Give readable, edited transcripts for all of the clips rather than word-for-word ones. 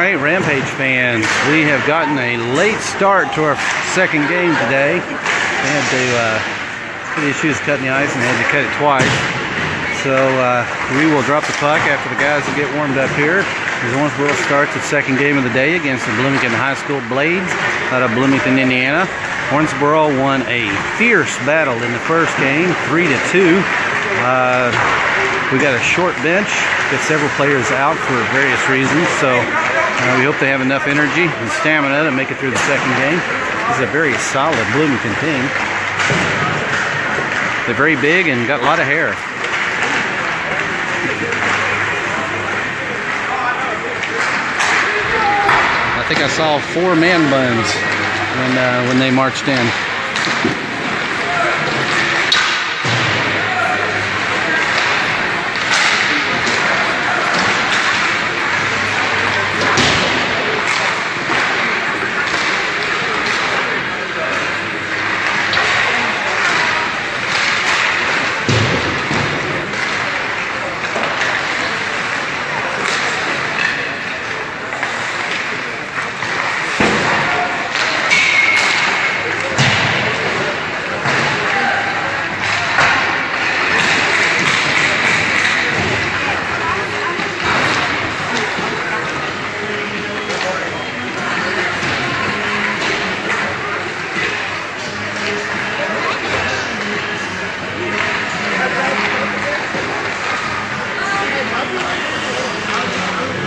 right, Rampage fans, we have gotten a late start to our second game today. We had to get issues cutting the ice and had to cut it twice. So we will drop the puck after the guys will get warmed up here. As Owensboro starts its second game of the day against the Bloomington High School Blades out of Bloomington, Indiana. Owensboro won a fierce battle in the first game, 3-2. We got a short bench, got several players out for various reasons, so we hope they have enough energy and stamina to make it through the second game. This is a very solid Bloomington team. They're very big and got a lot of hair. I think I saw 4 man buns when they marched in.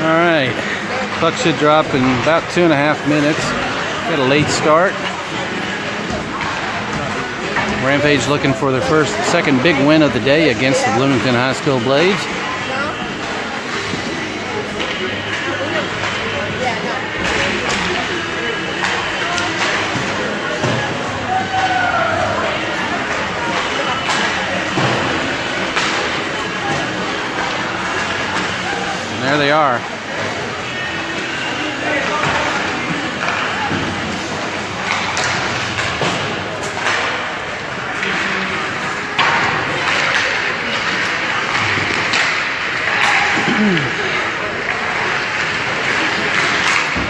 Alright, puck should drop in about 2.5 minutes. Got a late start. Rampage looking for their second big win of the day against the Bloomington High School Blades. And there they are.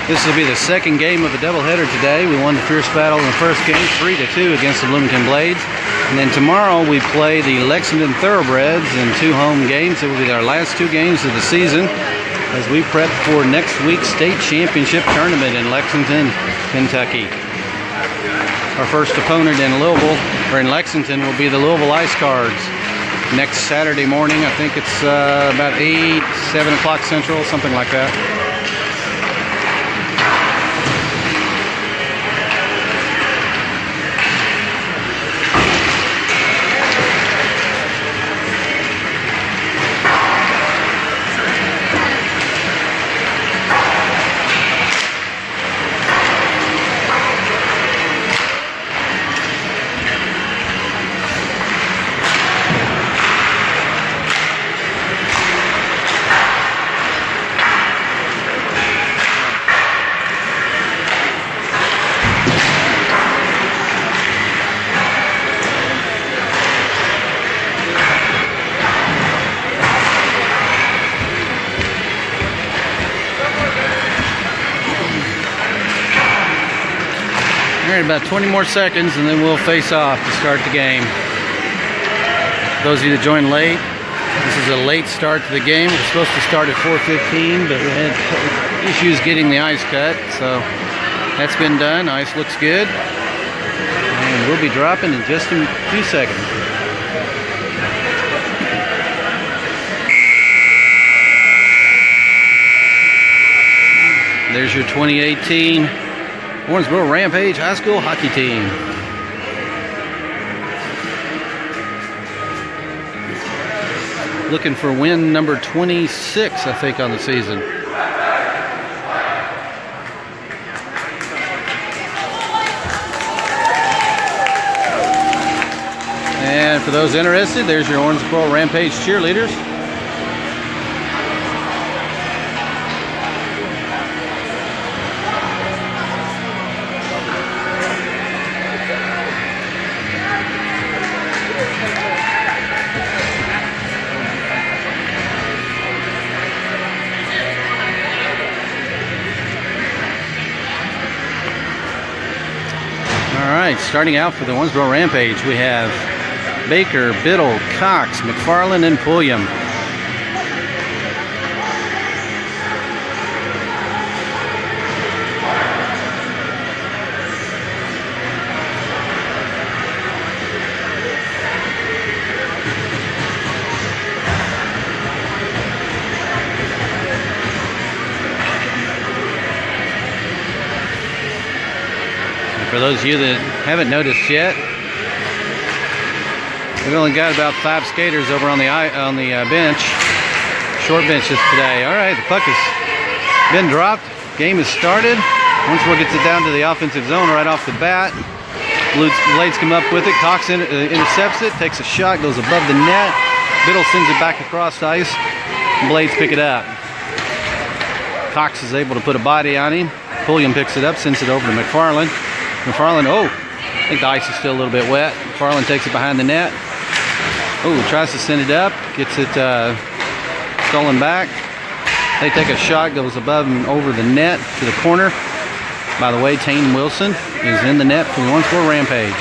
This will be the second game of a doubleheader today. We won the fierce battle in the first game, 3-2 against the Bloomington Blades. And then tomorrow we play the Lexington Thoroughbreds in 2 home games. It will be our last 2 games of the season as we prep for next week's state championship tournament in Lexington, Kentucky. Our first opponent in Louisville, or in Lexington, will be the Louisville Ice Cards. Next Saturday morning, I think it's about 7 o'clock Central, something like that. All right, about 20 more seconds and then we'll face off to start the game. Those of you that joined late, this is a late start to the game. We're supposed to start at 4:15, but we had issues getting the ice cut, so that's been done. Ice looks good. And we'll be dropping in just a few seconds. There's your 2018 Owensboro Rampage High School hockey team. Looking for win number 26, I think, on the season. And for those interested, there's your Owensboro Rampage cheerleaders. right, starting out for the Owensboro Rampage, we have Baker, Biddle, Cox, McFarland, and Pulliam. For those of you that haven't noticed yet, we've only got about 5 skaters over on the bench, short benches today. All right, the puck has been dropped. Game has started. Owensboro gets it down to the offensive zone right off the bat. Blades come up with it. Cox intercepts it, takes a shot, goes above the net. Biddle sends it back across the ice. Blades pick it up. Cox is able to put a body on him. Pulliam picks it up, sends it over to McFarland. McFarland, I think the ice is still a little bit wet. McFarland takes it behind the net. Tries to send it up, gets it stolen back. They take a shot, goes above and over the net to the corner. By the way, Tane Wilson is in the net for the Owensboro Rampage.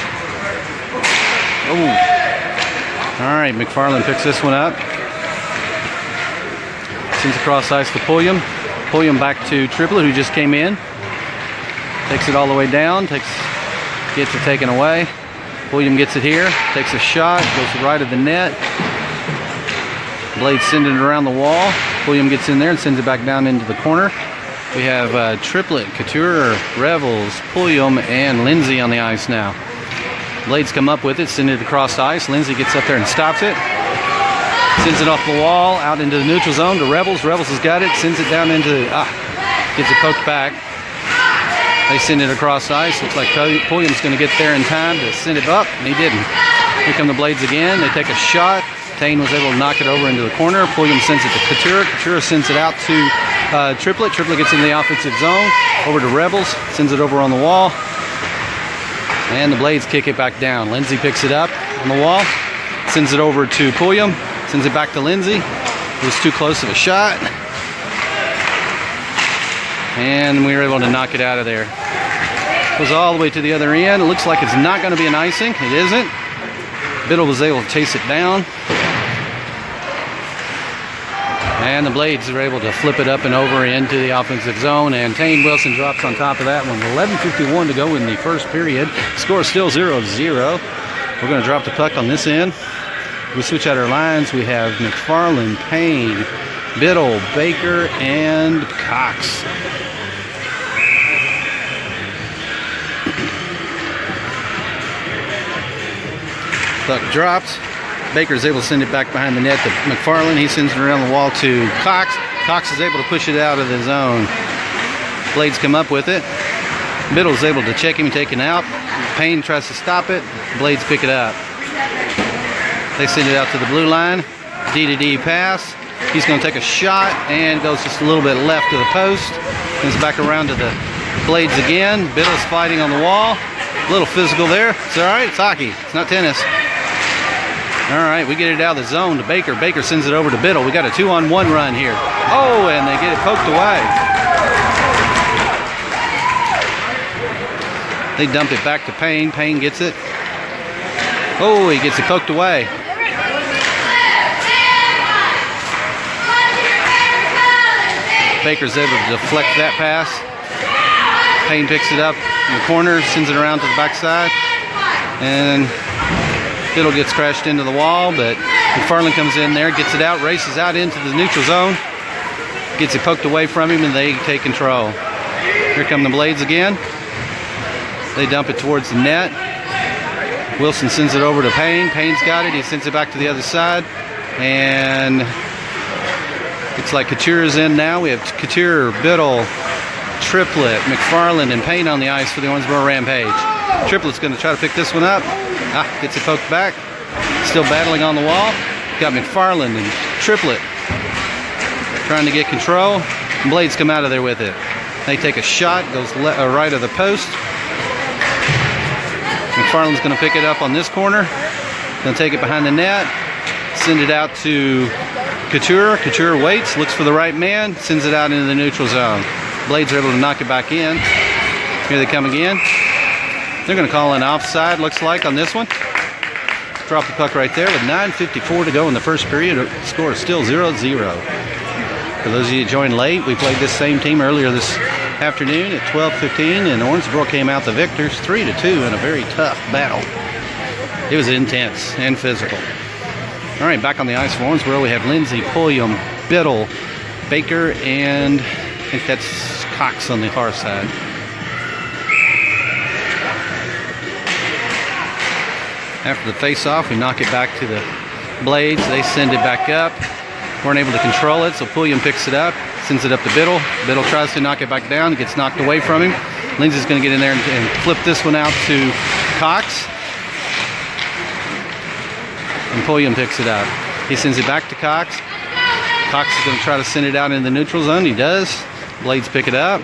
All right, McFarland picks this one up. Sends across ice to Pulliam. Pulliam back to Triplett, who just came in. Takes it all the way down, gets it taken away. Pulliam gets it here, takes a shot, goes to the right of the net. Blades send it around the wall. Pulliam gets in there and sends it back down into the corner. We have Triplett, Couture, Revels, Pulliam, and Lindsay on the ice now. Blades come up with it, send it across the ice. Lindsay gets up there and stops it. Sends it off the wall, out into the neutral zone to Revels. Revels has got it, sends it down into, gets it poked back. They send it across the ice. Looks like Pulliam's going to get there in time to send it up, and he didn't. Here come the Blades again. They take a shot. Tane was able to knock it over into the corner. Pulliam sends it to Couture. Couture sends it out to Triplett. Triplett gets in the offensive zone. Over to Rebels. Sends it over on the wall. And the Blades kick it back down. Lindsay picks it up on the wall. Sends it over to Pulliam. Sends it back to Lindsay. It was too close of a shot. And we were able to knock it out of there. Goes all the way to the other end. It looks like it's not going to be an icing. It isn't. Biddle was able to chase it down. And the Blades are able to flip it up and over into the offensive zone. And Tane Wilson drops on top of that one. 11:51 to go in the first period. Score still 0-0. We're going to drop the puck on this end. We switch out our lines. We have McFarland, Payne, Biddle, Baker, and Cox. Puck drops. Baker's able to send it back behind the net to McFarland. He sends it around the wall to Cox. Cox is able to push it out of the zone. Blades come up with it. Biddle's able to check him and take him out. Payne tries to stop it. Blades pick it up. They send it out to the blue line. D-to-D pass. He's going to take a shot and goes just a little bit left to the post. Comes back around to the Blades again. Biddle's fighting on the wall. A little physical there. It's all right. It's hockey. It's not tennis. All right, we get it out of the zone to Baker. Baker sends it over to Biddle. We got a 2-on-1 run here. And they get it poked away. They dump it back to Payne. Payne gets it. He gets it poked away. Baker's able to deflect that pass. Payne picks it up in the corner, sends it around to the backside, and Biddle gets crashed into the wall, but McFarland comes in there, gets it out, races out into the neutral zone, gets it poked away from him, and they take control. Here come the Blades again. They dump it towards the net. Wilson sends it over to Payne. Payne's got it. He sends it back to the other side, and it's like Couture is in now. We have Couture, Biddle, Triplett, McFarland, and Payne on the ice for the Owensboro Rampage. Triplett's going to try to pick this one up. Gets it poked back. Still battling on the wall. Got McFarland and Triplett trying to get control. Blades come out of there with it. They take a shot. Goes right of the post. McFarland's going to pick it up on this corner. Going to take it behind the net. Send it out to Couture. Couture waits. Looks for the right man. Sends it out into the neutral zone. Blades are able to knock it back in. Here they come again. They're going to call an offside, looks like, on this one. Drop the puck right there with 9:54 to go in the first period. The score is still 0-0. For those of you that joined late, we played this same team earlier this afternoon at 12:15, and Owensboro came out the victors 3-2 in a very tough battle. It was intense and physical. All right, back on the ice for Owensboro, we have Lindsay, Pulliam, Biddle, Baker, and I think that's Cox on the far side. After the face-off, we knock it back to the Blades. They send it back up. Weren't able to control it, so Pulliam picks it up, sends it up to Biddle. Biddle tries to knock it back down. It gets knocked away from him. Lindsay's going to get in there and flip this one out to Cox. And Pulliam picks it up. He sends it back to Cox. Cox is going to try to send it out in the neutral zone. He does. Blades pick it up.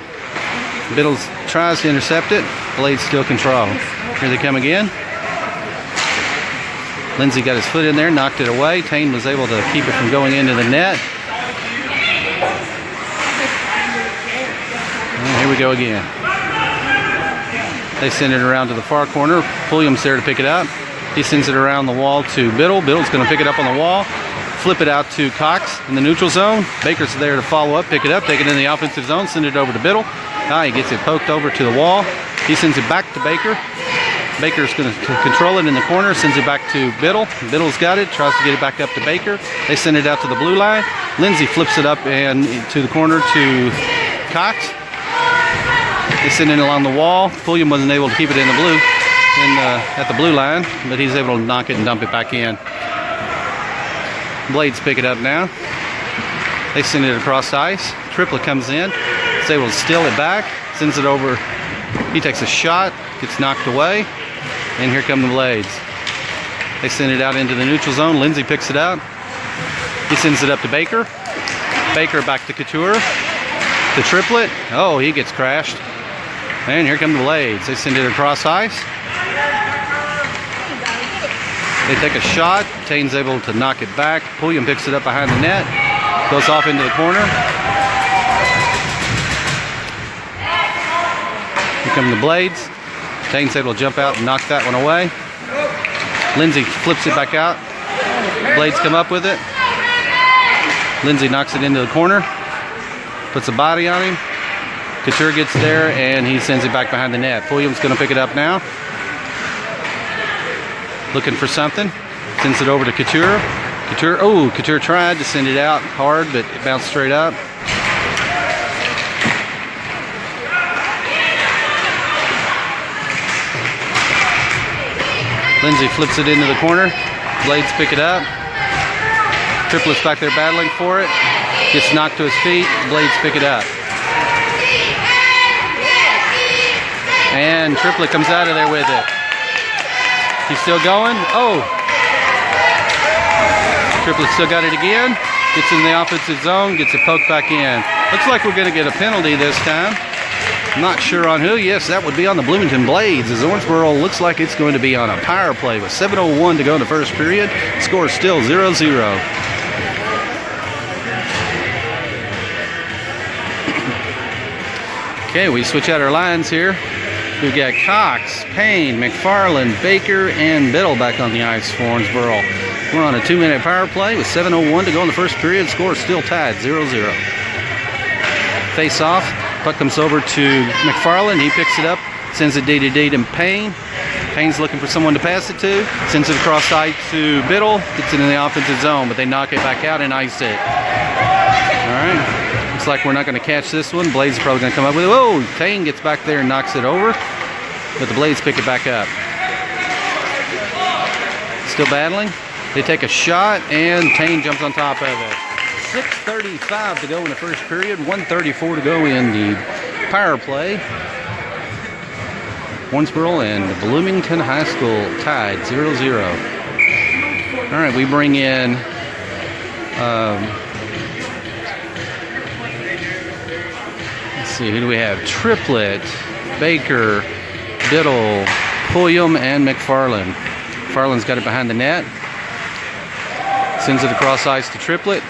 Biddle tries to intercept it. Blades still control. Here they come again. Lindsay got his foot in there, knocked it away. Tane was able to keep it from going into the net. And here we go again. They send it around to the far corner. Pulliam's there to pick it up. He sends it around the wall to Biddle. Biddle's going to pick it up on the wall, flip it out to Cox in the neutral zone. Baker's there to follow up, pick it up, take it in the offensive zone, send it over to Biddle. He gets it poked over to the wall. He sends it back to Baker. Baker's going to control it in the corner, sends it back to Biddle. Biddle's got it, tries to get it back up to Baker. They send it out to the blue line. Lindsay flips it up and to the corner to Cox. They send it along the wall. Pulliam wasn't able to keep it in the blue, at the blue line, but he's able to knock it and dump it back in. Blades pick it up now. They send it across ice. Triplett comes in, is able to steal it back, sends it over. He takes a shot, gets knocked away, and here come the Blades. They send it out into the neutral zone. Lindsay picks it up. He sends it up to Baker. Baker back to Couture. To Triplett. Oh, he gets crashed. And here come the Blades. They send it across ice. They take a shot. Tane's able to knock it back. Pulliam picks it up behind the net. Goes off into the corner. Here come the Blades. Tane's able to jump out and knock that one away. Lindsay flips it back out. Blades come up with it. Lindsay knocks it into the corner. Puts a body on him. Couture gets there and he sends it back behind the net. Pulliam's going to pick it up now. Looking for something. Sends it over to Couture. Couture tried to send it out hard, but it bounced straight up. Lindsay flips it into the corner. Blades pick it up. Triplett's back there battling for it. Gets knocked to his feet. Blades pick it up. And Triplett comes out of there with it. He's still going. Oh! Triplett still got it again. Gets in the offensive zone. Gets it poked back in. Looks like we're going to get a penalty this time. Not sure on who. Yes, that would be on the Bloomington Blades, as Owensboro looks like it's going to be on a power play with 7:01 to go in the first period. Score is still 0-0. Okay, we switch out our lines here. We've got Cox, Payne, McFarland, Baker, and Biddle back on the ice for Owensboro. We're on a 2-minute power play with 7:01 to go in the first period. Score is still tied, 0-0. Face off. Puck comes over to McFarland. He picks it up, sends it D to Payne. Payne's looking for someone to pass it to. Sends it across site to Biddle. Gets it in the offensive zone, but they knock it back out and ice it. All right. Looks like we're not going to catch this one. Blades are probably going to come up with it. Whoa! Tane gets back there and knocks it over, but the Blades pick it back up. Still battling. They take a shot, and Tane jumps on top of it. 6:35 to go in the first period. 1:34 to go in the power play. Owensboro and Bloomington High School tied 0-0. All right, we bring in let's see, who do we have? Triplett, Baker, Biddle, Pulliam, and McFarland. McFarland's got it behind the net. Sends it across ice to Triplett.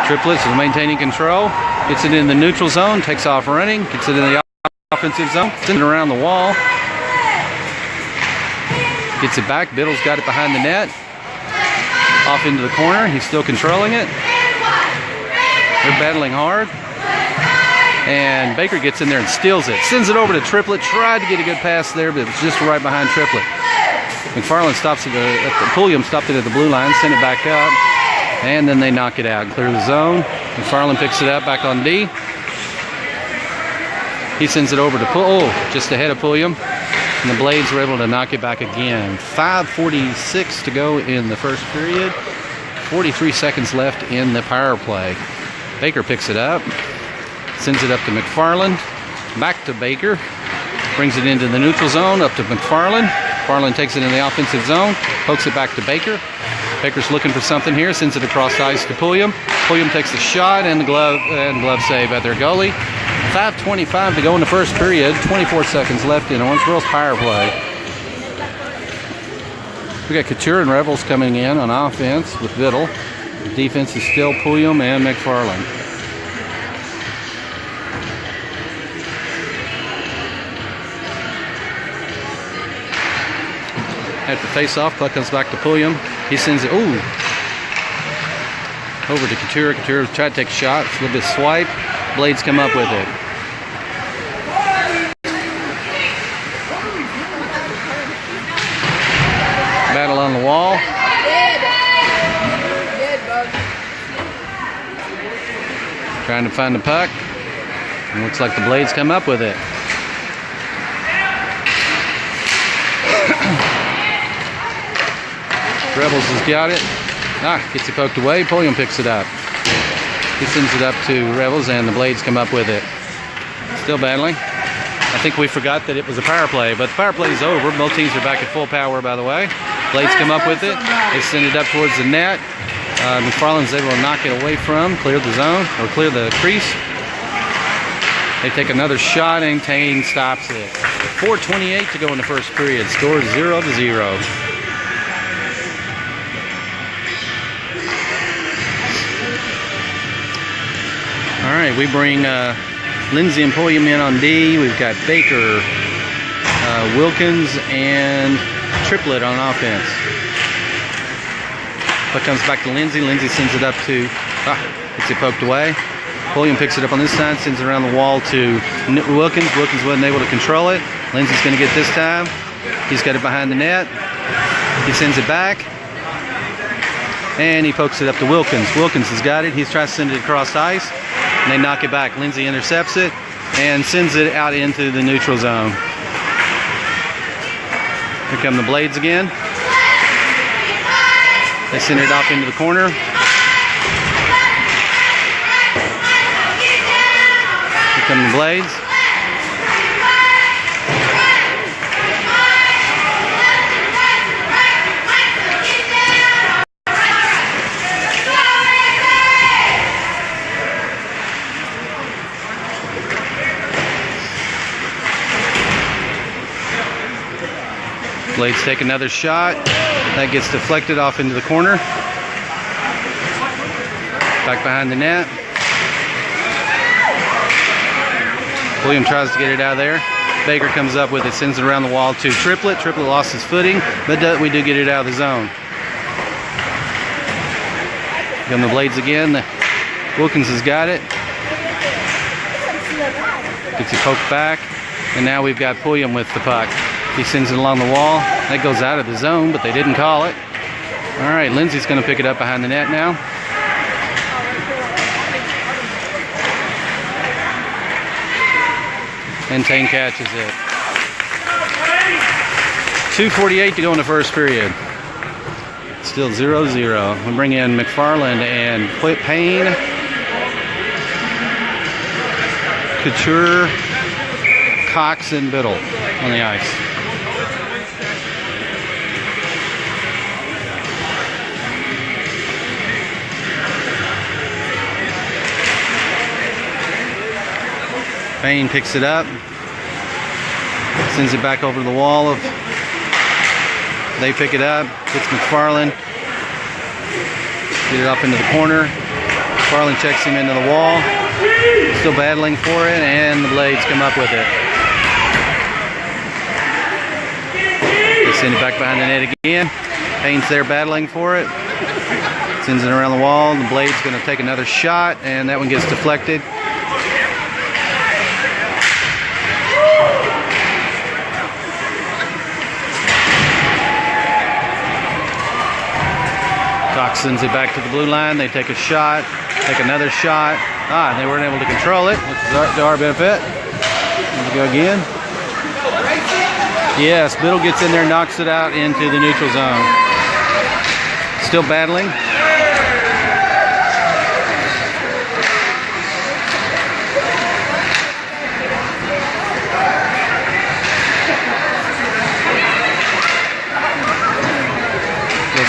Triplett is maintaining control. Gets it in the neutral zone. Takes off running. Gets it in the offensive zone. Sends it around the wall. Gets it back. Biddle's got it behind the net. Off into the corner. He's still controlling it. They're battling hard. And Baker gets in there and steals it. Sends it over to Triplett. Tried to get a good pass there, but it was just right behind Triplett. McFarland stops it at the Pulliam stopped it at the blue line, sent it back up, and then they knock it out and clear the zone. McFarland picks it up back on D. He sends it over to just ahead of Pulliam. And the Blades were able to knock it back again. 5:46 to go in the first period. 43 seconds left in the power play. Baker picks it up. Sends it up to McFarland. Back to Baker. Brings it into the neutral zone. Up to McFarland. McFarland takes it in the offensive zone. Pokes it back to Baker. Baker's looking for something here. Sends it across the ice to Pulliam. Pulliam takes the shot and the glove save at their goalie. 5:25 to go in the first period. 24 seconds left in Owensboro's power play. We got Couture and Revels coming in on offense with Biddle. The defense is still Pulliam and McFarland. At the face-off, puck comes back to Pulliam. He sends it, over to Couture. Couture tried to take a shot. It's a little bit swipe. Blades come up with it. Battle on the wall. Trying to find the puck. And looks like the Blades come up with it. Rebels has got it. Gets it poked away. Pulliam picks it up. He sends it up to Rebels, and the Blades come up with it. Still battling. I think we forgot that it was a power play, but the power play is over. Both teams are back at full power, by the way. Blades come up with it. They send it up towards the net. McFarland's able to knock it away from, clear the zone, or clear the crease. They take another shot, and Kane stops it. 4:28 to go in the first period. Score 0-0. All right, we bring Lindsay and Pulliam in on D. We've got Baker, Wilkins, and Triplett on offense. Puck comes back to Lindsay. Lindsay sends it up to, gets it poked away. Pulliam picks it up on this side, sends it around the wall to Wilkins. Wilkins wasn't able to control it. Lindsay's going to get this time. He's got it behind the net. He sends it back. And he pokes it up to Wilkins. Wilkins has got it. He's trying to send it across ice. And they knock it back. Lindsay intercepts it and sends it out into the neutral zone. Here come the Blades again. They send it off into the corner. Here come the Blades. Blades take another shot. That gets deflected off into the corner. Back behind the net. William tries to get it out of there. Baker comes up with it, sends it around the wall to Triplett. Triplett lost his footing, but we do get it out of the zone. Come the Blades again. Wilkins has got it. Gets it poked back. And now we've got Pulliam with the puck. He sends it along the wall. That goes out of the zone, but they didn't call it. All right, Lindsay's going to pick it up behind the net now. And Tane catches it. 2:48 to go in the first period. Still 0-0. We bring in McFarland and Payne. Couture, Cox, and Biddle on the ice. Payne picks it up, sends it back over the wall. They pick it up, hits McFarland, get it up into the corner. McFarland checks him into the wall, still battling for it, and the Blades come up with it. They Send it back behind the net again. Payne's there battling for it. Sends it around the wall. The Blade's going to take another shot, and that one gets deflected. Cox sends it back to the blue line. They take a shot, take another shot. They weren't able to control it, which is to our benefit. Here we go again. Yes, Biddle gets in there, knocks it out into the neutral zone. Still battling.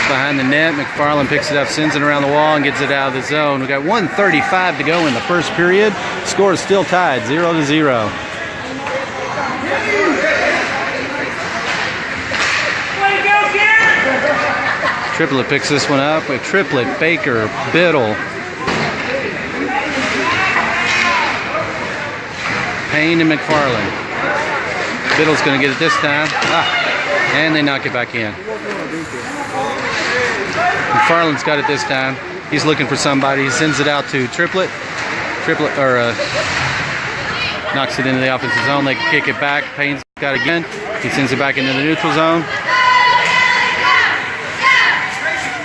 Behind the net, McFarland picks it up, sends it around the wall, and gets it out of the zone. We got 1:35 to go in the first period. Score is still tied, 0-0. Triplett picks this one up with Triplett, Baker, Biddle, Payne, and McFarland. Biddle's going to get it this time, and they knock it back in. McFarland's got it this time. He's looking for somebody. He sends it out to Triplett. Knocks it into the offensive zone. They kick it back. Payne's got it again. He sends it back into the neutral zone.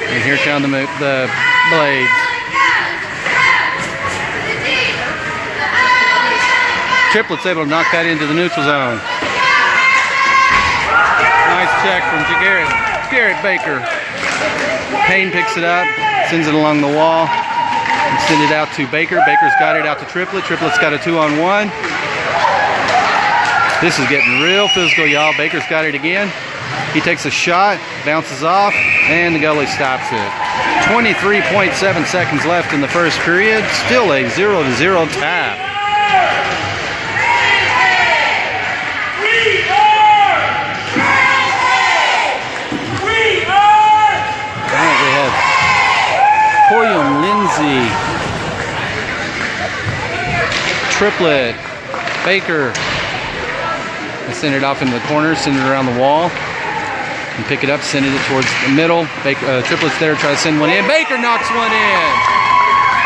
And here come the Blades. Triplett's able to knock that into the neutral zone. Nice check from Garrett Baker. Payne picks it up, sends it along the wall, and sends it out to Baker. Baker's got it out to Triplett. Triplett's got a 2-on-1. This is getting real physical, y'all. Baker's got it again. He takes a shot, bounces off, and the goalie stops it. 23.7 seconds left in the first period. Still a 0-0 tie. William, Lindsay, Triplett, Baker. They send it off into the corner, send it around the wall, and pick it up, send it towards the middle. Triplett's there, try to send one in. Baker knocks one in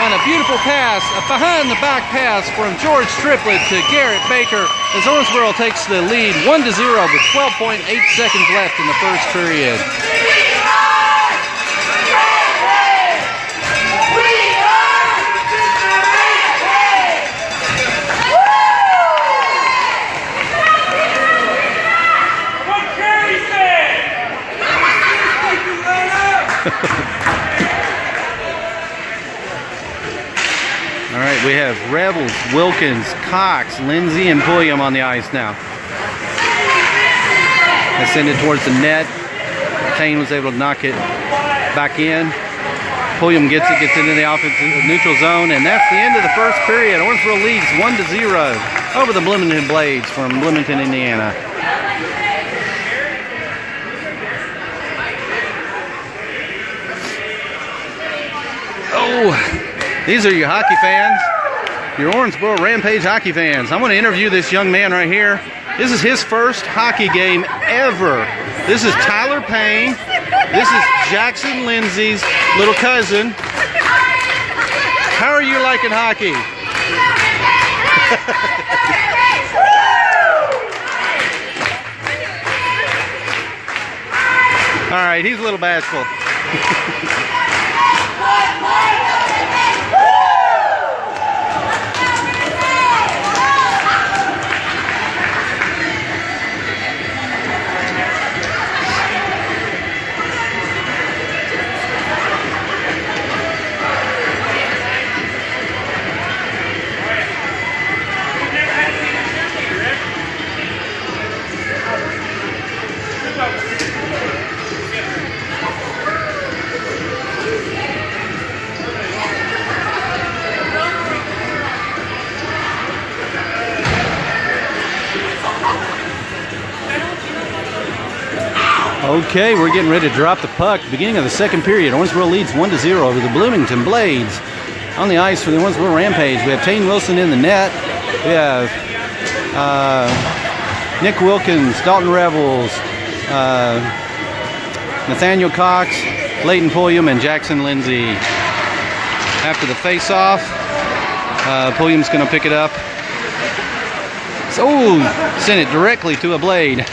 on a beautiful pass, a behind-the-back pass from George Triplett to Garrett Baker as Owensboro takes the lead 1-0 with 12.8 seconds left in the first period. All right, we have Rebels, Wilkins, Cox, Lindsay, and Pulliam on the ice now. They send it towards the net. Payne was able to knock it back in. Pulliam gets into the offensive neutral zone, and that's the end of the first period. Owensboro leads 1-0 over the Bloomington Blades from Bloomington, Indiana. Oh, these are your hockey fans, your Owensboro Rampage hockey fans. I'm going to interview this young man right here. This is his first hockey game ever. This is Tyler Payne. This is Jackson Lindsay's little cousin. How are you liking hockey? All right, he's a little bashful. Okay, we're getting ready to drop the puck. Beginning of the second period, Owensboro leads 1-0 over the Bloomington Blades. On the ice for the Owensboro Rampage, we have Tane Wilson in the net. We have Nick Wilkins, Dalton Rebels, Nathaniel Cox, Leighton Pulliam, and Jackson Lindsay. After the face-off, Pulliam's going to pick it up. So, send it directly to a blade.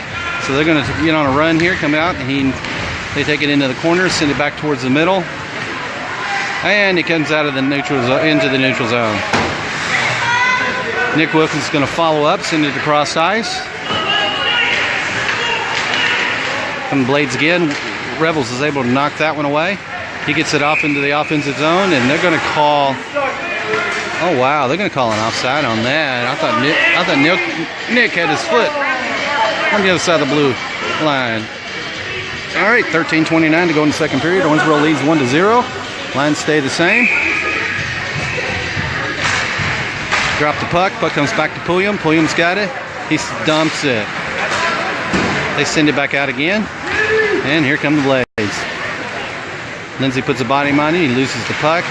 So they're going to get on a run here, come out, and they take it into the corner, send it back towards the middle, and it comes out of the neutral into the neutral zone. Nick Wilkins is going to follow up, send it across ice. Come the blades again. Rebels is able to knock that one away. He gets it off into the offensive zone, and they're going to call. Oh wow, they're going to call an offside on that. I thought Nick had his foot on the other side of the blue line. All right, 13:29 to go in the second period. Owensboro leads 1-0. Lines stay the same. Drop the puck. Puck comes back to Pulliam. Pulliam's got it. He dumps it. They send it back out again. And here come the blades. Lindsay puts a body on it. He loses the puck.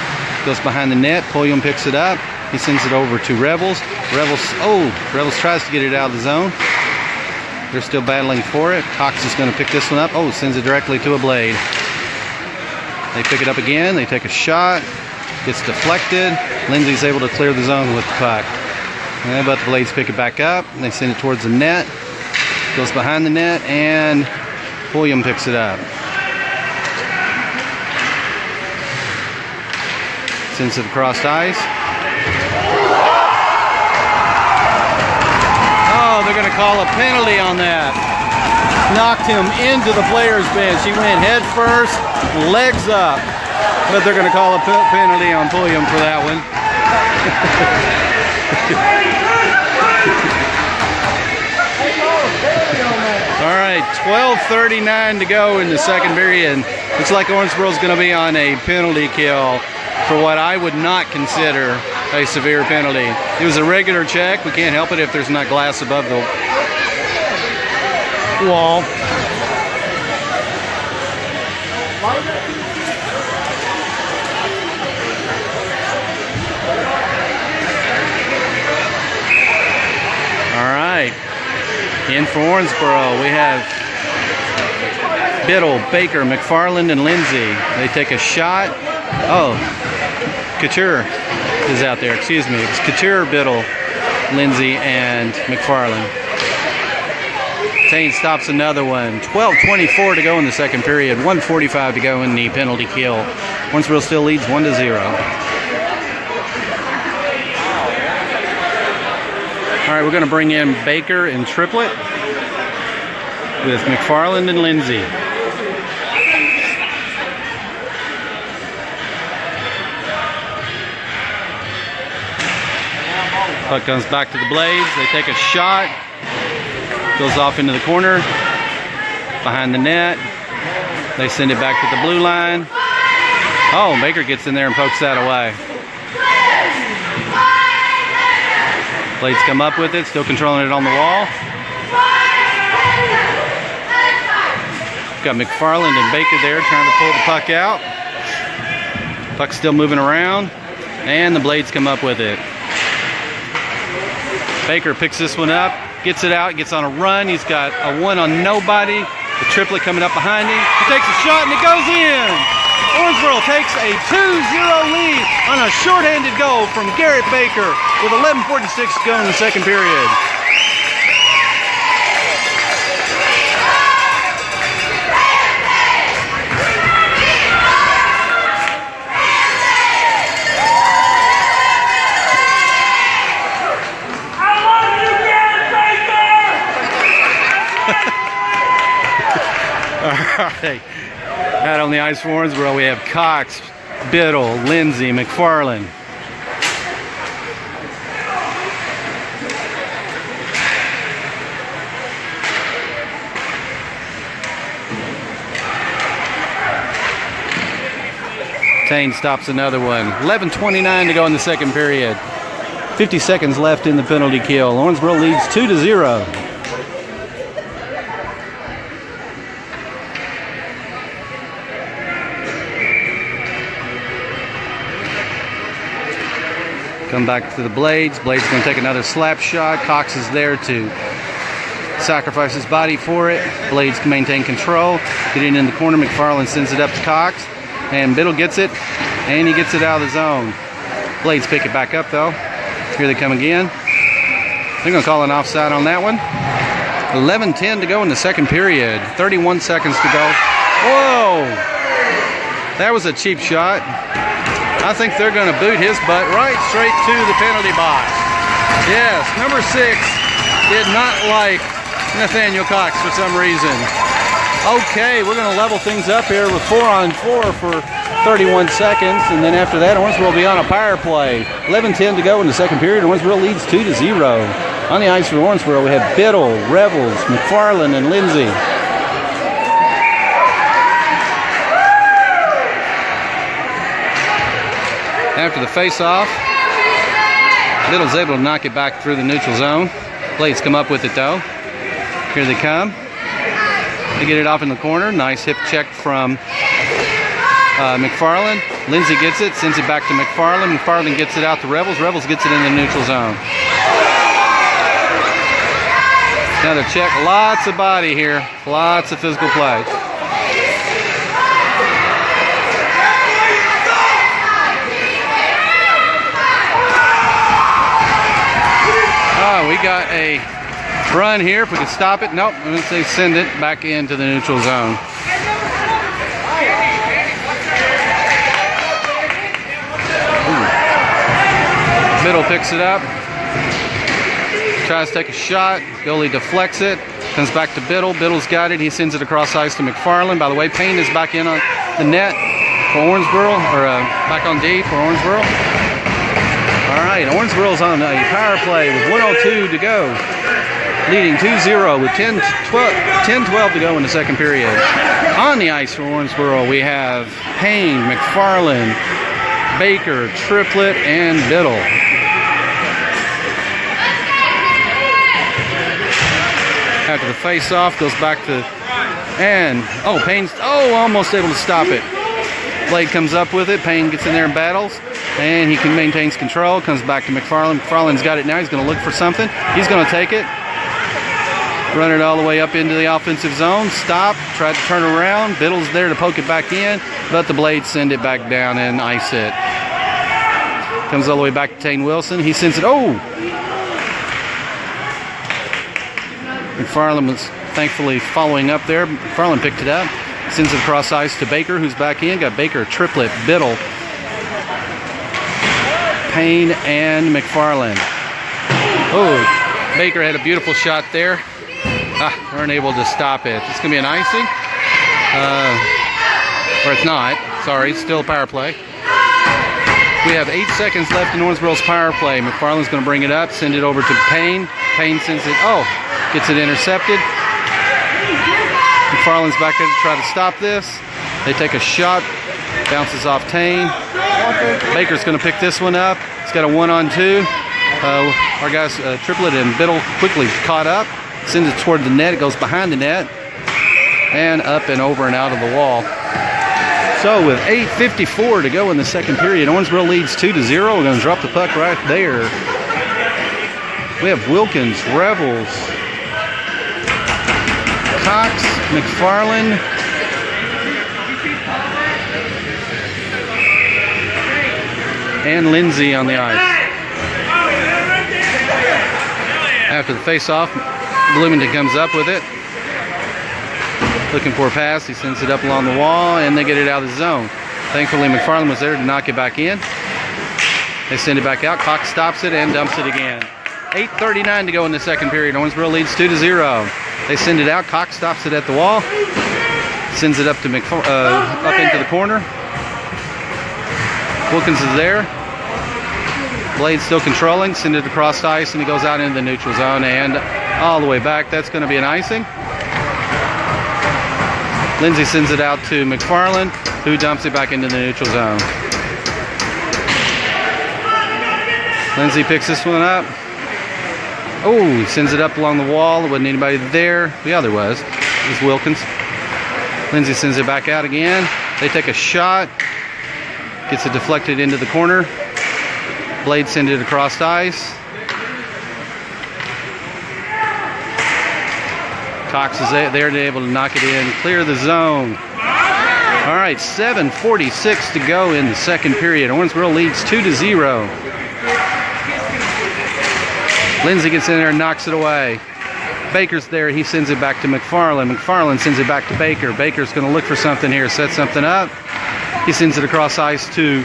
Goes behind the net. Pulliam picks it up. He sends it over to Rebels. Rebels tries to get it out of the zone. They're still battling for it. Cox is going to pick this one up. Oh, sends it directly to a blade. They pick it up again. They take a shot. Gets deflected. Lindsay's able to clear the zone with the puck. But the blades pick it back up. They send it towards the net. Goes behind the net, and Pulliam picks it up. Sends it across ice. Oh, they're going to call a penalty on that. Knocked him into the player's bench. He went head first, legs up. But they're going to call a penalty on Pulliam for that one. All right, 12:39 to go in the second period. Looks like Owensboro's going to be on a penalty kill for what I would not consider a severe penalty. It was a regular check. We can't help it if there's not glass above the wall. All right. In for Owensboro, we have Biddle, Baker, McFarland, and Lindsay. They take a shot. Oh, Couture is out there. Excuse me. It's Couture, Biddle, Lindsay, and McFarland. Tain stops another one. 12:24 to go in the second period. 1:45 to go in the penalty kill. Owensboro still leads 1-0. All right, we're going to bring in Baker and Triplet with McFarland and Lindsay. Puck comes back to the blades. They take a shot. Goes off into the corner. Behind the net. They send it back to the blue line. Oh, Baker gets in there and pokes that away. Blades come up with it, still controlling it on the wall. Got McFarland and Baker there trying to pull the puck out. Puck's still moving around, and the Blades come up with it. Baker picks this one up, gets it out, gets on a run. He's got a one on nobody. The Triplet coming up behind him. He takes a shot and it goes in. Owensboro takes a 2-0 lead on a shorthanded goal from Garrett Baker with 11:46 to go in the second period. All right. Out on the ice for Owensboro, we have Cox, Biddle, Lindsay, McFarland. Tain stops another one. 11:29 to go in the second period. 50 seconds left in the penalty kill. Owensboro leads 2-0. Come back to the Blades. Blades going to take another slap shot. Cox is there to sacrifice his body for it. Blades can maintain control. Getting in the corner, McFarland sends it up to Cox. And Biddle gets it, and he gets it out of the zone. Blades pick it back up, though. Here they come again. They're going to call an offside on that one. 11:10 to go in the second period. 31 seconds to go. Whoa! That was a cheap shot. I think they're going to boot his butt right straight to the penalty box. Yes, number 6 did not like Nathaniel Cox for some reason. Okay, we're going to level things up here with 4-on-4 for 31 seconds, and then after that, Owensboro will be on a power play. 11:10 to go in the second period. Owensboro leads 2-0. On the ice for Owensboro, we have Biddle, Revels, McFarland, and Lindsay. After the face-off, Biddle's able to knock it back through the neutral zone. Blades come up with it, though. Here they come. They get it off in the corner. Nice hip check from McFarland. Lindsay gets it, sends it back to McFarland. McFarland gets it out to Revels. Revels gets it in the neutral zone. Another check. Lots of body here. Lots of physical play. We got a run here. If we can stop it. Nope. I'm going to say send it back into the neutral zone. Biddle picks it up. Tries to take a shot. Goalie deflects it. Comes back to Biddle. Biddle's got it. He sends it across ice to McFarland. By the way, Payne is back in on the net for Owensboro, or back on D for Owensboro. All right, Owensboro's on a power play with 1:02 to go. Leading 2-0 with 10-12 to go in the second period. On the ice for Owensboro, we have Payne, McFarland, Baker, Triplett, and Biddle. After the face-off, goes back to, and, Payne's, almost able to stop it. Blade comes up with it. Payne gets in there and battles, and he maintains control. Comes back to McFarland. McFarland's got it now. He's going to look for something. He's going to take it. Run it all the way up into the offensive zone. Stop. Try to turn around. Biddle's there to poke it back in, but the Blades send it back down and ice it. Comes all the way back to Tane Wilson. He sends it. McFarland was thankfully following up there. McFarland picked it up. Sends it across ice to Baker, who's back in. Got Baker, Triplett, Biddle, Payne, and McFarland. Baker had a beautiful shot there. Weren't able to stop it. It's going to be an icing. Or it's not. Sorry, still a power play. We have 8 seconds left in Owensboro's power play. McFarland's going to bring it up, send it over to Payne. Payne sends it, gets it intercepted. McFarland's back there to try to stop this. They take a shot, bounces off Tane. Baker's going to pick this one up. He's got a 1-on-2. Our guys, Triplett and Biddle, quickly caught up. Sends it toward the net. It goes behind the net. And up and over and out of the wall. So with 8:54 to go in the second period, Owensboro leads 2-0. We're going to drop the puck right there. We have Wilkins, Revels, Cox, McFarland, and Lindsay on the ice. After the face-off, Bloomington comes up with it. Looking for a pass. He sends it up along the wall, and they get it out of the zone. Thankfully, McFarland was there to knock it back in. They send it back out. Cox stops it and dumps it again. 8:39 to go in the second period. Owensboro leads 2-0. They send it out. Cox stops it at the wall. Sends it up to up into the corner. Wilkins is there. Blade still controlling. Send it across ice, and he goes out into the neutral zone and all the way back. That's going to be an icing. Lindsay sends it out to McFarland, who dumps it back into the neutral zone. Lindsay picks this one up. He sends it up along the wall. There wasn't anybody there. Yeah, there was. It was Wilkins. Lindsay sends it back out again. They take a shot. Gets it deflected into the corner. Blade sends it across ice. Cox is there to able to knock it in, clear the zone. All right, 7:46 to go in the second period. Owensboro leads 2-0. Lindsay gets in there and knocks it away. Baker's there. He sends it back to McFarland. McFarland sends it back to Baker. Baker's going to look for something here, set something up. He sends it across ice to,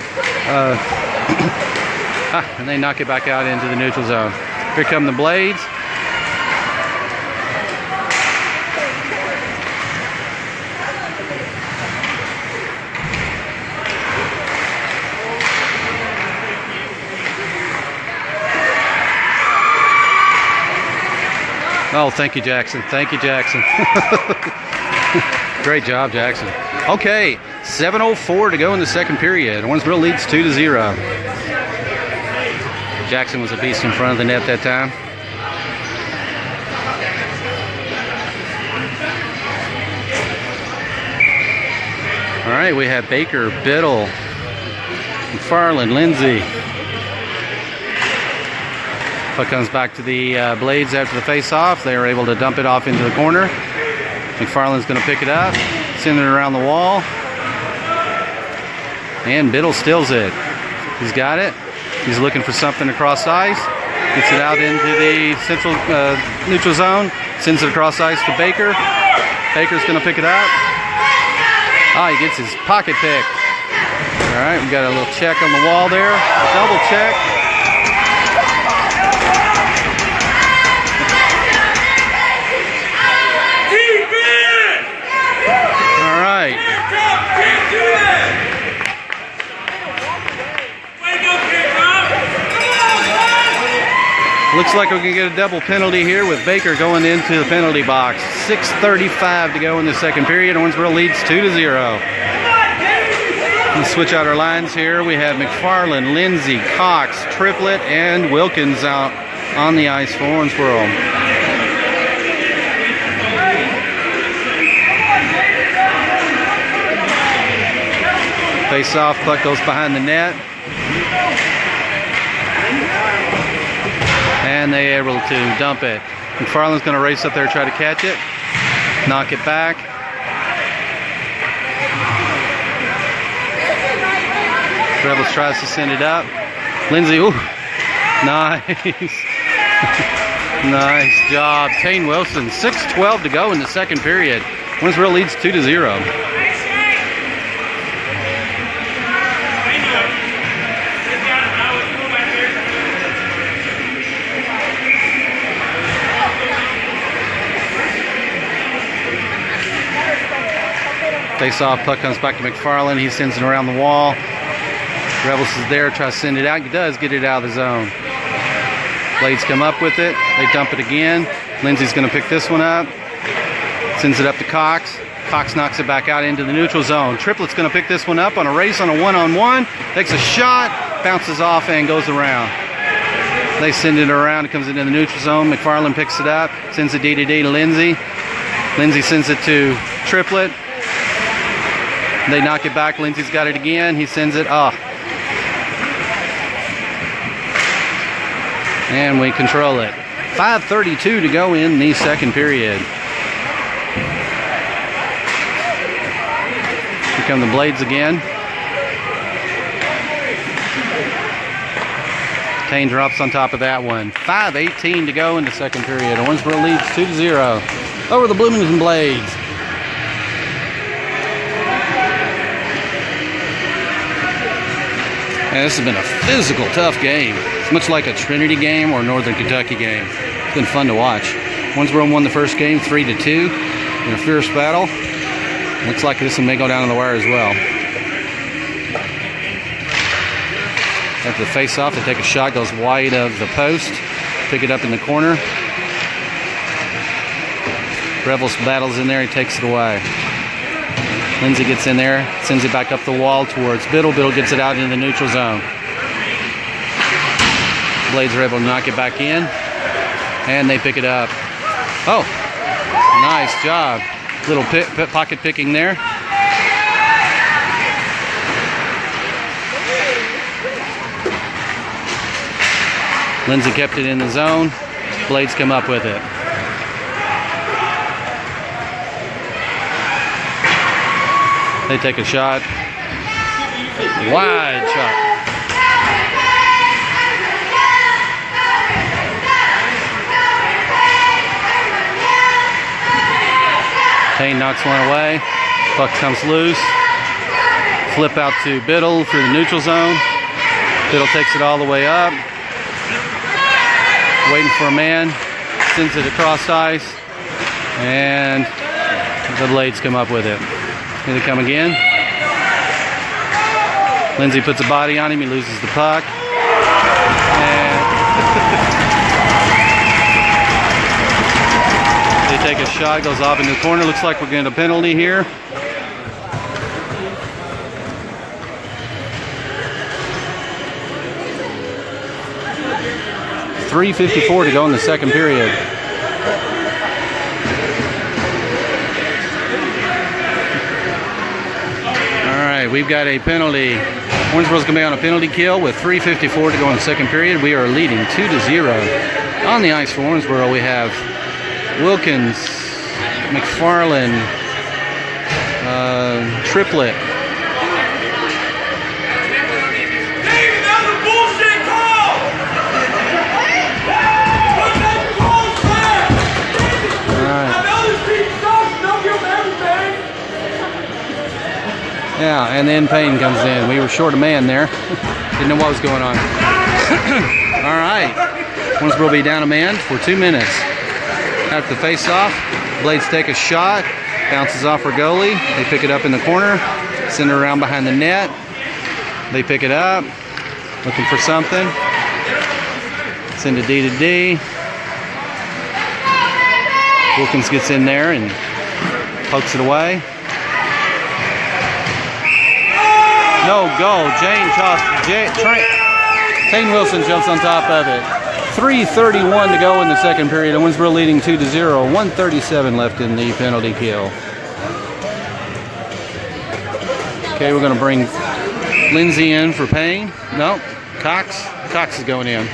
and they knock it back out into the neutral zone. Here come the Blades. Oh, thank you, Jackson. Thank you, Jackson. Great job, Jackson. Okay, 7:04 to go in the second period. Owensboro leads 2-0. Jackson was a beast in front of the net that time. All right, we have Baker, Biddle, McFarland, Lindsay. Puck comes back to the Blades after the face-off. They are able to dump it off into the corner. McFarland's going to pick it up, send it around the wall. And Biddle steals it. He's got it. He's looking for something across ice. Gets it out into the central neutral zone. Sends it across ice to Baker. Baker's going to pick it up. Ah, he gets his pocket picked. All right, we got a little check on the wall there. A double check. Looks like we can get a double penalty here with Baker going into the penalty box. 6:35 to go in the second period. Owensboro leads 2-0. Let's switch out our lines here. We have McFarland, Lindsay, Cox, Triplett, and Wilkins out on the ice for Owensboro. Face off, puck goes behind the net. And they're able to dump it. McFarland's going to race up there, try to catch it. Knock it back. Rebels tries to send it up. Lindsay, ooh, nice. Nice job. Kane Wilson, 6:12 to go in the second period. Owensboro leads 2-0. Face-off, puck comes back to McFarland. He sends it around the wall. Rebels is there, tries to send it out. He does get it out of the zone. Blades come up with it. They dump it again. Lindsay's going to pick this one up. Sends it up to Cox. Cox knocks it back out into the neutral zone. Triplett's going to pick this one up on a race on a one-on-one. Takes a shot, bounces off, and goes around. They send it around. It comes into the neutral zone. McFarland picks it up. Sends it D-to-D to Lindsay. Lindsay sends it to Triplett. They knock it back. Lindsay's got it again. He sends it off. And we control it. 5:32 to go in the second period. Here come the Blades again. Kane drops on top of that one. 5:18 to go in the second period. Owensboro leads 2-0 over the Bloomington Blades. And this has been a physical, tough game. It's much like a Trinity game or Northern Kentucky game. It's been fun to watch. Owensboro won the first game 3-2 in a fierce battle. Looks like this one may go down to the wire as well. After the face-off, they take a shot, goes wide of the post. Pick it up in the corner. Rebels battles in there, he takes it away. Lindsay gets in there, sends it back up the wall towards Biddle. Biddle gets it out into the neutral zone. Blades are able to knock it back in, and they pick it up. Oh, nice job. Little pocket picking there. Lindsay kept it in the zone. Blades come up with it. They take a shot. Wide shot. Payne knocks one away. Puck comes loose. Flip out to Biddle through the neutral zone. Biddle takes it all the way up. Waiting for a man. Sends it across ice. And the Blades come up with it. Here they come again. Lindsay puts a body on him. He loses the puck. And they take a shot. Goes off into the corner. Looks like we're getting a penalty here. .354 to go in the second period. All right, we've got a penalty. Owensboro's going to be on a penalty kill with .354 to go in the second period. We are leading 2-0. On the ice for Owensboro, we have Wilkins, McFarland, Triplett. Yeah, and then Payne comes in. We were short a man there. Didn't know what was going on. All right. Owensboro will be down a man for 2 minutes. After the face-off, Blades take a shot. Bounces off our goalie. They pick it up in the corner. Send it around behind the net. They pick it up. Looking for something. Send it D to D. Wilkins gets in there and pokes it away. No goal. Payne Wilson jumps on top of it. 3:31 to go in the second period. Owensboro leading 2-0. 1:37 left in the penalty kill. Okay, we're going to bring Lindsay in for Payne. No, Cox. Cox is going in.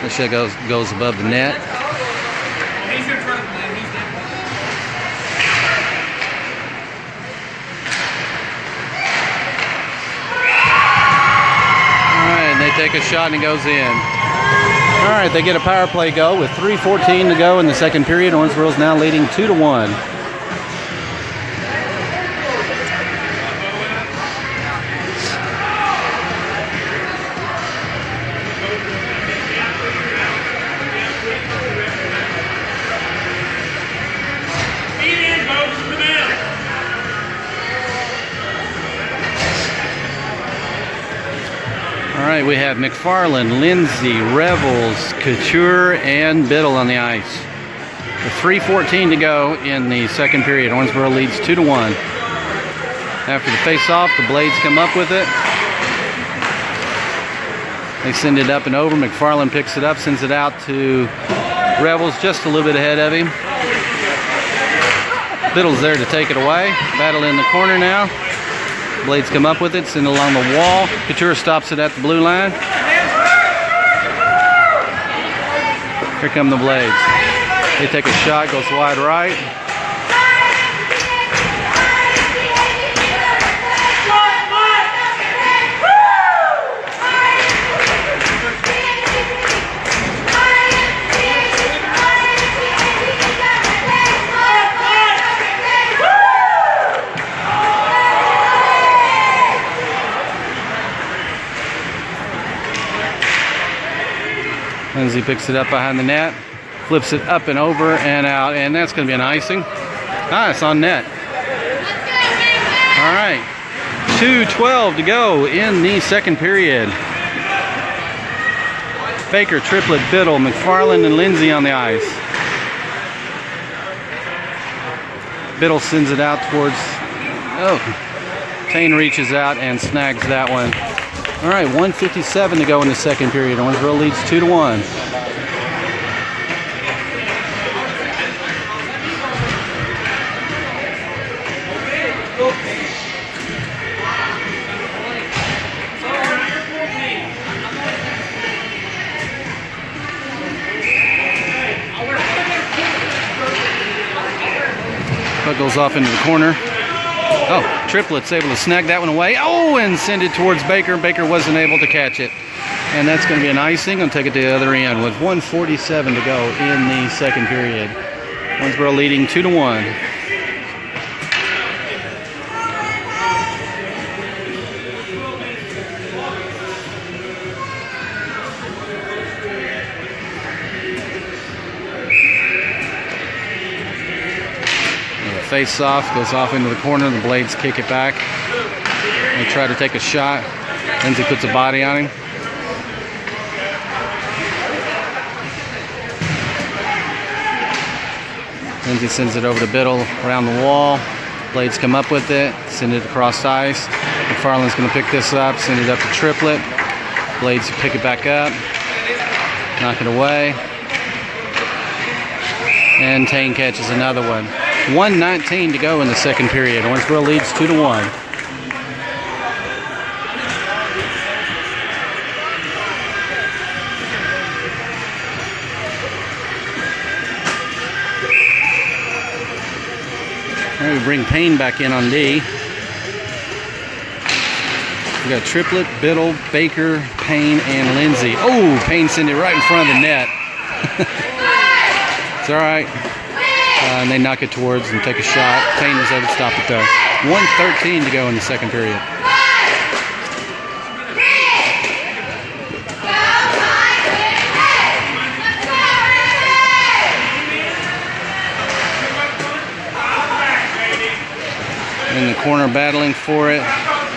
This shot goes above the net. Alright, they take a shot and it goes in. Alright, they get a power play goal with 3:14 to go in the second period. Owensboro's now leading 2-1. All right, we have McFarland, Lindsay, Revels, Couture, and Biddle on the ice. With 3:14 to go in the second period, Owensboro leads 2-1. After the face-off, the Blades come up with it. They send it up and over. McFarland picks it up, sends it out to Revels, just a little bit ahead of him. Biddle's there to take it away. Battle in the corner now. Blades come up with it, send it along the wall. Couture stops it at the blue line. Here come the Blades. They take a shot, goes wide right. Lindsay picks it up behind the net, flips it up and over and out, and that's going to be an icing. Ah, it's on net. All right, 2:12 to go in the second period. Baker, Triplett, Biddle, McFarland, and Lindsay on the ice. Biddle sends it out towards, Payne reaches out and snags that one. All right, 1:57 to go in the second period. Owensboro leads 2-1. goes off into the corner. Oh, Triplet's able to snag that one away. Oh, and send it towards Baker. Baker wasn't able to catch it. And that's going to be an icing. I'll take it to the other end with 1:47 to go in the second period. Owensboro leading 2-1. Face off, goes off into the corner. The Blades kick it back. They try to take a shot. Lindsay puts a body on him. Lindsay sends it over to Biddle around the wall. Blades come up with it, send it across ice. McFarland's going to pick this up, send it up to Triplet. Blades pick it back up, knock it away. And Tane catches another one. 1:19 to go in the second period. Owensboro leads 2-1. We bring Payne back in on D. We got Triplet, Biddle, Baker, Payne, and Lindsay. Oh, Payne sent it right in front of the net. It's all right. And they knock it towards and take a shot. Payne was able to stop it there. 1:13 to go in the second period. In the corner battling for it.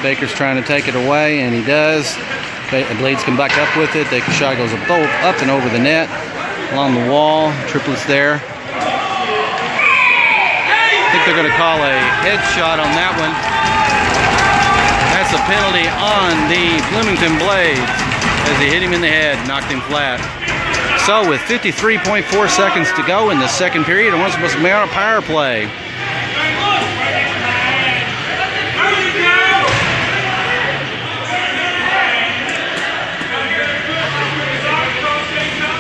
Baker's trying to take it away, and he does. Blades come back up with it. The shot goes up and over the net, along the wall. Triplet's there. I think they're going to call a headshot on that one. That's a penalty on the Bloomington Blades as he hit him in the head, knocked him flat. So with 53.4 seconds to go in the second period, and we're supposed to be on a power play.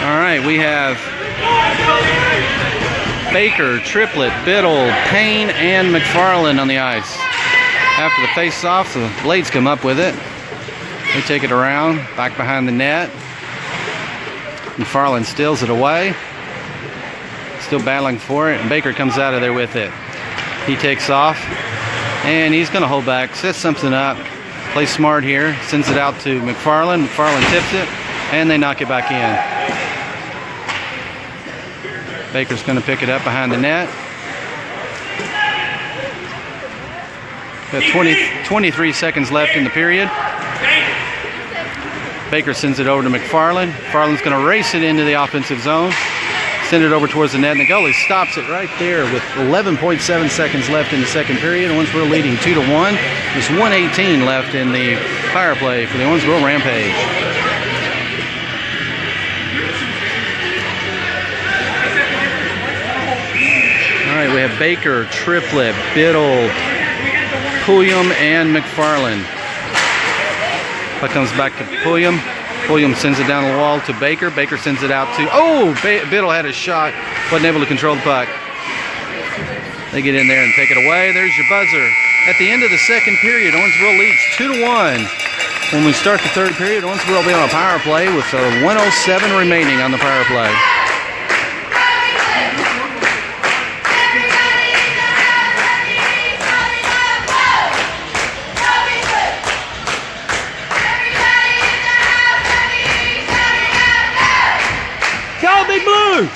All right, we have Baker, Triplet, Biddle, Payne, and McFarland on the ice. After the face-off, the Blades come up with it. They take it around, back behind the net. McFarland steals it away. Still battling for it, and Baker comes out of there with it. He takes off, and he's going to hold back, sets something up, plays smart here, sends it out to McFarland. McFarland tips it, and they knock it back in. Baker's going to pick it up behind the net. Got 23 seconds left in the period. Baker sends it over to McFarland. McFarland's going to race it into the offensive zone. Send it over towards the net, and the goalie stops it right there with 11.7 seconds left in the second period. Owensboro leading 2-1. There's 1:18 left in the power play for the Owensboro Rampage. All right, we have Baker, Triplet, Biddle, Pulliam, and McFarland. Puck comes back to Pulliam. Pulliam sends it down the wall to Baker. Baker sends it out to... Oh! Biddle had a shot. Wasn't able to control the puck. They get in there and take it away. There's your buzzer. At the end of the second period, Owensboro leads 2-1. When we start the third period, Owensboro will be on a power play with 1:07 remaining on the power play. Big Blue!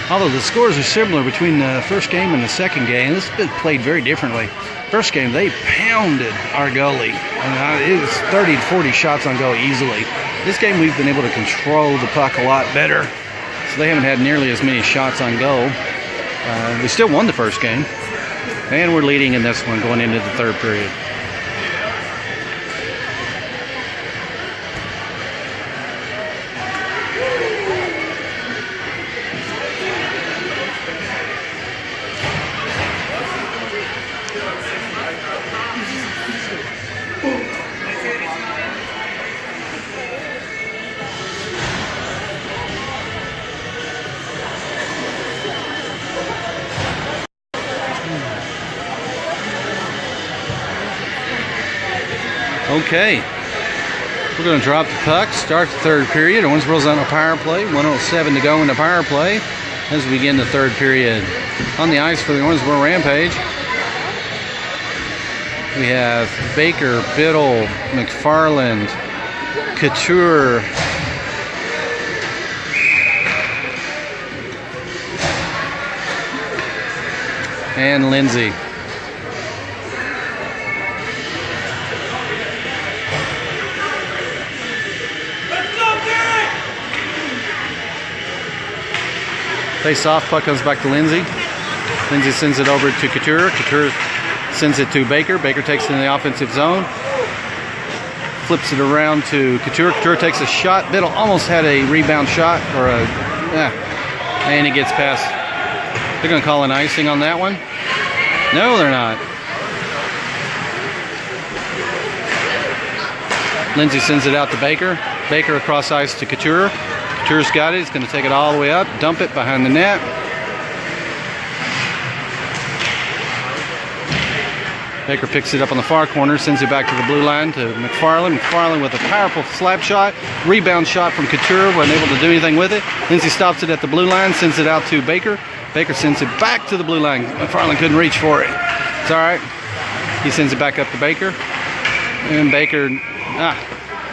Although the scores are similar between the first game and the second game, this has been played very differently. First game, they pounded our goalie. It was 30 to 40 shots on goal easily. This game, we've been able to control the puck a lot better, so they haven't had nearly as many shots on goal. We still won the first game, and we're leading in this one going into the third period. Okay, we're going to drop the puck, start the third period. Owensboro's on a power play, 1:07 to go in the power play as we begin the third period. On the ice for the Owensboro Rampage, we have Baker, Biddle, McFarland, Couture, and Lindsay. Face-off, puck comes back to Lindsay. Lindsay sends it over to Couture. Couture sends it to Baker. Baker takes it in the offensive zone. Flips it around to Couture. Couture takes a shot. Biddle almost had a rebound shot, or and he gets past. They're going to call an icing on that one. No, they're not. Lindsay sends it out to Baker. Baker across ice to Couture. Couture's got it. He's going to take it all the way up, dump it behind the net. Baker picks it up on the far corner, sends it back to the blue line to McFarland. McFarland with a powerful slap shot. Rebound shot from Couture, wasn't able to do anything with it. Lindsay stops it at the blue line, sends it out to Baker. Baker sends it back to the blue line. McFarland couldn't reach for it. It's all right. He sends it back up to Baker. And Baker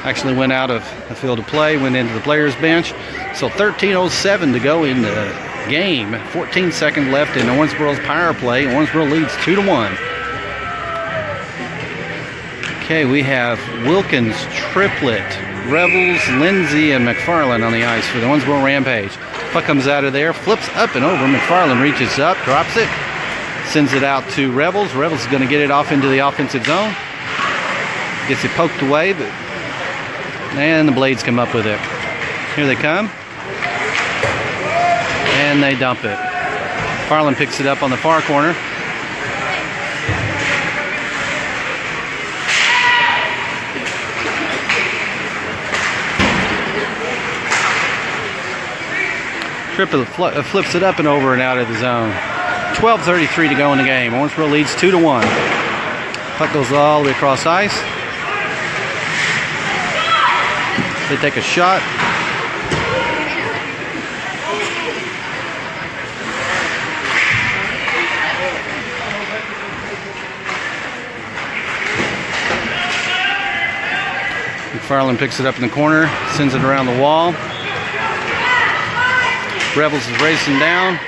actually went out of the field of play, went into the players' bench. So 13:07 to go in the game. 14 seconds left in Owensboro's power play. Owensboro leads 2-1. Okay, we have Wilkins, Triplett, Rebels, Lindsay, and McFarland on the ice for the Owensboro Rampage. Puck comes out of there, flips up and over. McFarland reaches up, drops it, sends it out to Rebels. Rebels is going to get it off into the offensive zone. Gets it poked away, and the Blades come up with it. Here they come. And they dump it. McFarland picks it up on the far corner. Triplett flips it up and over and out of the zone. 12:33 to go in the game. Owensboro leads 2-1. Puck goes all the way across ice. They take a shot. McFarland picks it up in the corner, sends it around the wall. Rebels is racing down,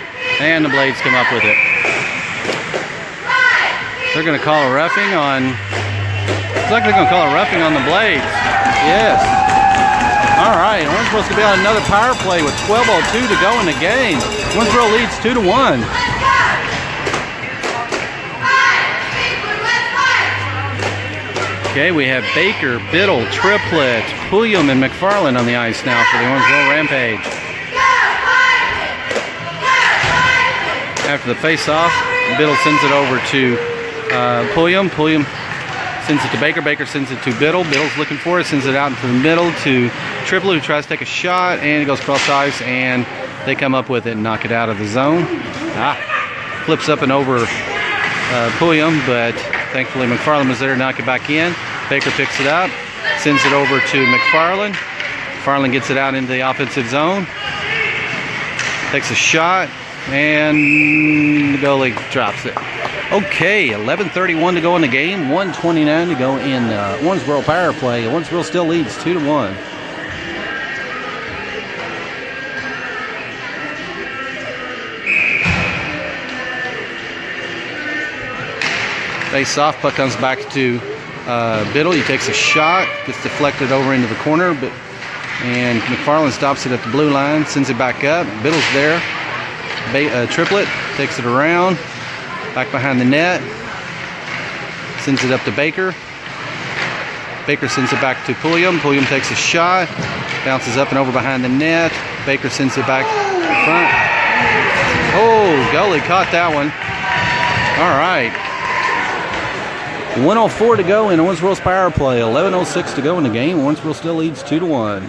and the Blades come up with it. They're going to call a roughing on. Looks like they're going to call a roughing on the Blades. Yes. All right, Owensboro's going to be on another power play with 12:02 to go in the game. Owensboro leads 2-1. Okay, we have Baker, Biddle, Triplett, Pulliam, and McFarland on the ice now for the Owensboro Rampage. After the face-off, Biddle sends it over to Pulliam. Pulliam sends it to Baker. Baker sends it to Biddle. Biddle's looking for it, sends it out into the middle to Triplett, who tries to take a shot, and it goes cross ice, and they come up with it and knock it out of the zone. Flips up and over Pulliam, but thankfully McFarland was there to knock it back in. Baker picks it up, sends it over to McFarland. McFarland gets it out into the offensive zone, takes a shot, and the goalie drops it. Okay, 11:31 to go in the game, 1:29 to go in Owensboro power play. Owensboro still leads 2-1. Face off, puck comes back to Biddle. He takes a shot, gets deflected over into the corner, and McFarland stops it at the blue line, sends it back up. Biddle's there. Triplet takes it around, back behind the net, sends it up to Baker. Baker sends it back to Pulliam. Pulliam takes a shot, bounces up and over behind the net. Baker sends it back in front. Oh, goalie caught that one. All right. 1:04 to go in Owensboro's power play. 11:06 to go in the game. Owensboro still leads 2-1.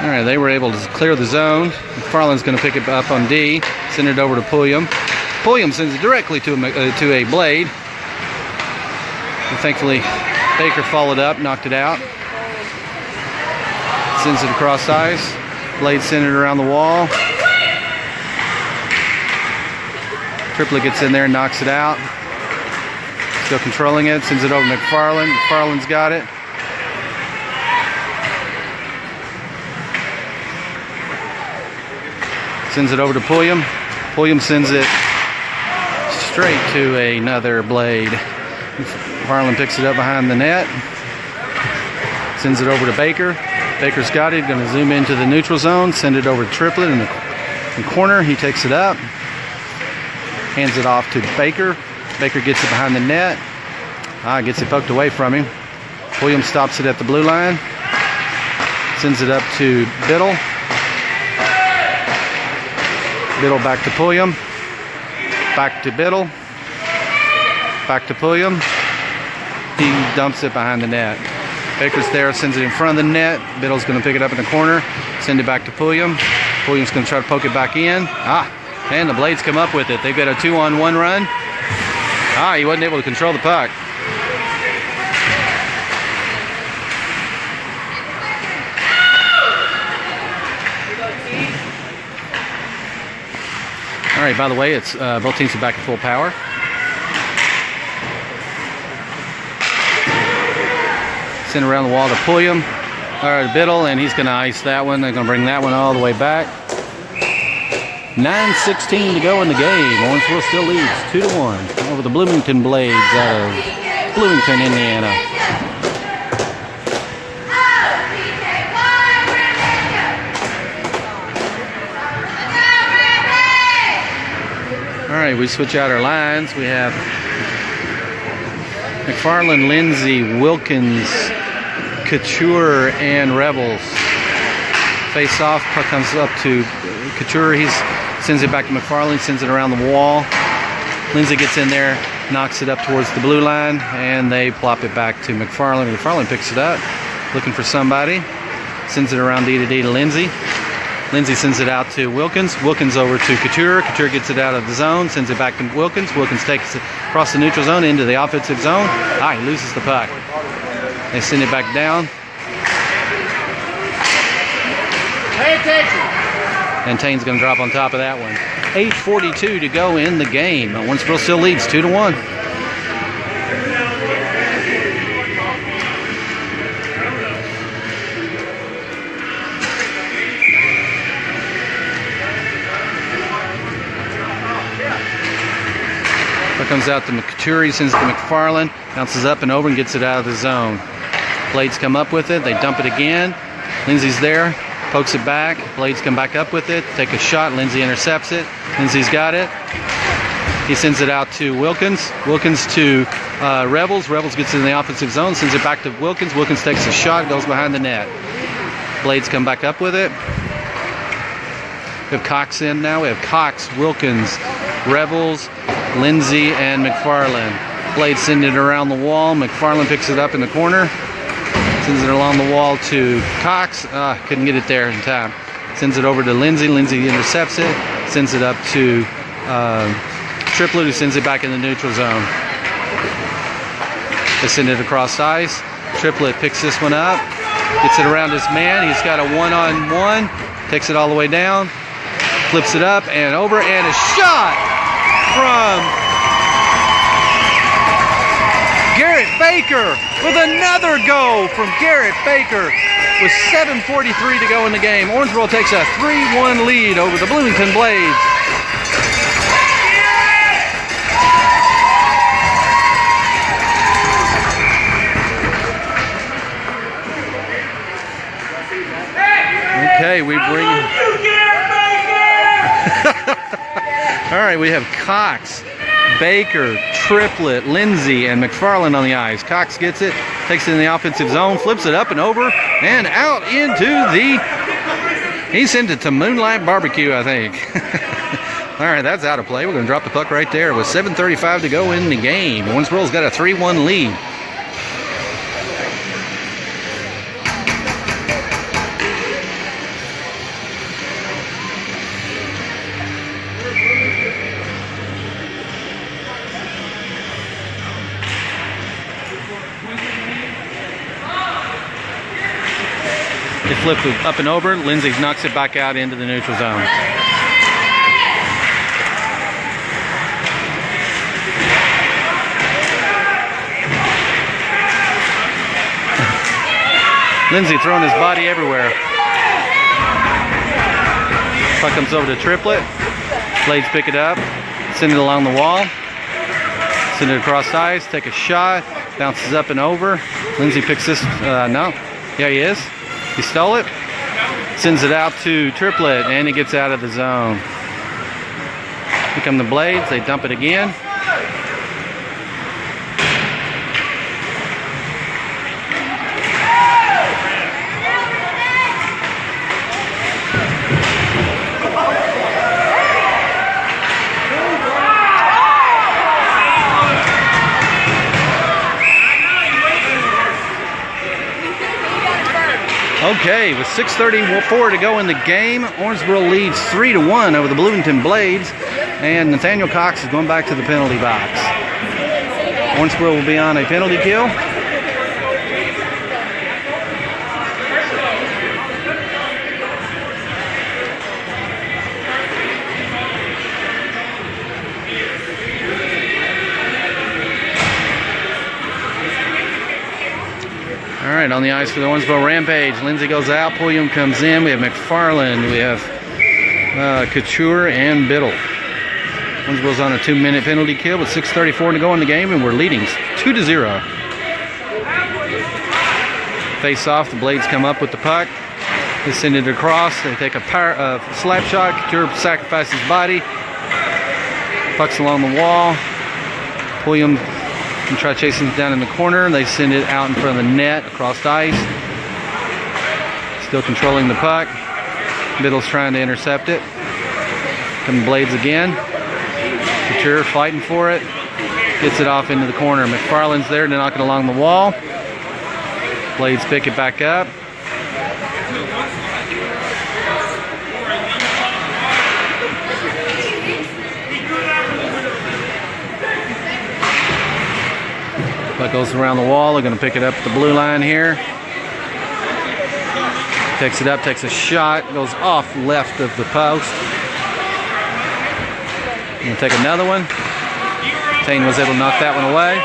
All right, they were able to clear the zone. McFarland's going to pick it up on D, send it over to Pulliam. Pulliam sends it directly to a Blade. And thankfully, Baker followed up, knocked it out. Sends it across ice. Blade sent it around the wall. Triplet gets in there and knocks it out. Still controlling it, sends it over to McFarland. McFarland's got it. Sends it over to Pulliam. Pulliam sends it straight to another Blade. McFarland picks it up behind the net. Sends it over to Baker. Baker's got it. Going to zoom into the neutral zone. Send it over to Triplet in the corner. He takes it up. Hands it off to Baker. Baker gets it behind the net. Gets it poked away from him. Pulliam stops it at the blue line. Sends it up to Biddle. Biddle back to Pulliam. Back to Biddle. Back to Pulliam. He dumps it behind the net. Baker's there, sends it in front of the net. Biddle's going to pick it up in the corner, send it back to Pulliam. Pulliam's going to try to poke it back in. And the Blades come up with it. They've got a 2-on-1 run. He wasn't able to control the puck. All right, by the way, it's both teams are back at full power. Send around the wall to Pulliam, or to Biddle, and he's going to ice that one. They're going to bring that one all the way back. 9:16 to go in the game. Owensboro still leads 2-1 over the Bloomington Blades out of Bloomington, Indiana. All right, we switch out our lines. We have McFarland, Lindsay, Wilkins, Couture, and Rebels. Face off, puck comes up to Couture. He sends it back to McFarland, sends it around the wall. Lindsay gets in there, knocks it up towards the blue line, and they plop it back to McFarland. McFarland picks it up, looking for somebody. Sends it around D to Lindsay. Lindsay sends it out to Wilkins. Wilkins over to Couture. Couture gets it out of the zone, sends it back to Wilkins. Wilkins takes it across the neutral zone into the offensive zone. He loses the puck. They send it back down. Pay attention. And Tane's going to drop on top of that one. 8:42 to go in the game. Owensboro still leads 2-1. Comes out to Couture, sends it to McFarland, bounces up and over and gets it out of the zone. Blades come up with it, they dump it again. Lindsay's there, pokes it back. Blades come back up with it, take a shot. Lindsay intercepts it. Lindsay's got it. He sends it out to Wilkins. Wilkins to Rebels. Rebels gets it in the offensive zone, sends it back to Wilkins. Wilkins takes a shot, goes behind the net. Blades come back up with it. We have Cox in now. We have Cox, Wilkins, Rebels, Lindsay, and McFarland. Blade send it around the wall. McFarland picks it up in the corner. Sends it along the wall to Cox. Couldn't get it there in time. Sends it over to Lindsay. Lindsay intercepts it. Sends it up to Triplet, who sends it back in the neutral zone. They send it across ice. Triplet picks this one up. Gets it around his man. He's got a one-on-one. Takes it all the way down. Flips it up and over. And a shot from Garrett Baker with another goal from Garrett Baker with 7:43 to go in the game. Owensboro takes a 3-1 lead over the Bloomington Blades. Okay, we bring... All right, we have Cox, Baker, Triplett, Lindsay, and McFarland on the ice. Cox gets it, takes it in the offensive zone, flips it up and over, and out into the... He sent it to Moonlight Barbecue, I think. All right, that's out of play. We're going to drop the puck right there with 7:35 to go in the game. Owensboro's got a 3-1 lead. They flip it up and over. Lindsay knocks it back out into the neutral zone. Lindsay throwing his body everywhere. Puck comes over to Triplett. Blades pick it up, send it along the wall, send it across ice, take a shot, bounces up and over. Lindsay picks this, no, yeah he is. He stole it, sends it out to Triplett, and he gets out of the zone. Here come the Blades, they dump it again. Okay, with 6:34 to go in the game, Owensboro leads 3-1 over the Bloomington Blades, and Nathaniel Cox is going back to the penalty box. Owensboro will be on a penalty kill. All right, on the ice for the Owensboro Rampage. Lindsay goes out, Pulliam comes in. We have McFarland, we have Couture, and Biddle. Owensboro's on a 2-minute penalty kill with 6:34 to go in the game, and we're leading 2-0. Face off, the Blades come up with the puck. They send it across. They take a slap shot. Couture sacrifices his body. Puck's along the wall. Pulliam and try chasing it down in the corner. They send it out in front of the net across the ice. Still controlling the puck. Biddle's trying to intercept it. Come the Blades again. Couture fighting for it. Gets it off into the corner. McFarland's there to knock it along the wall. Blades pick it back up. Puck goes around the wall. They're going to pick it up at the blue line here. Takes it up, takes a shot, goes off left of the post. Going to take another one. Tane was able to knock that one away.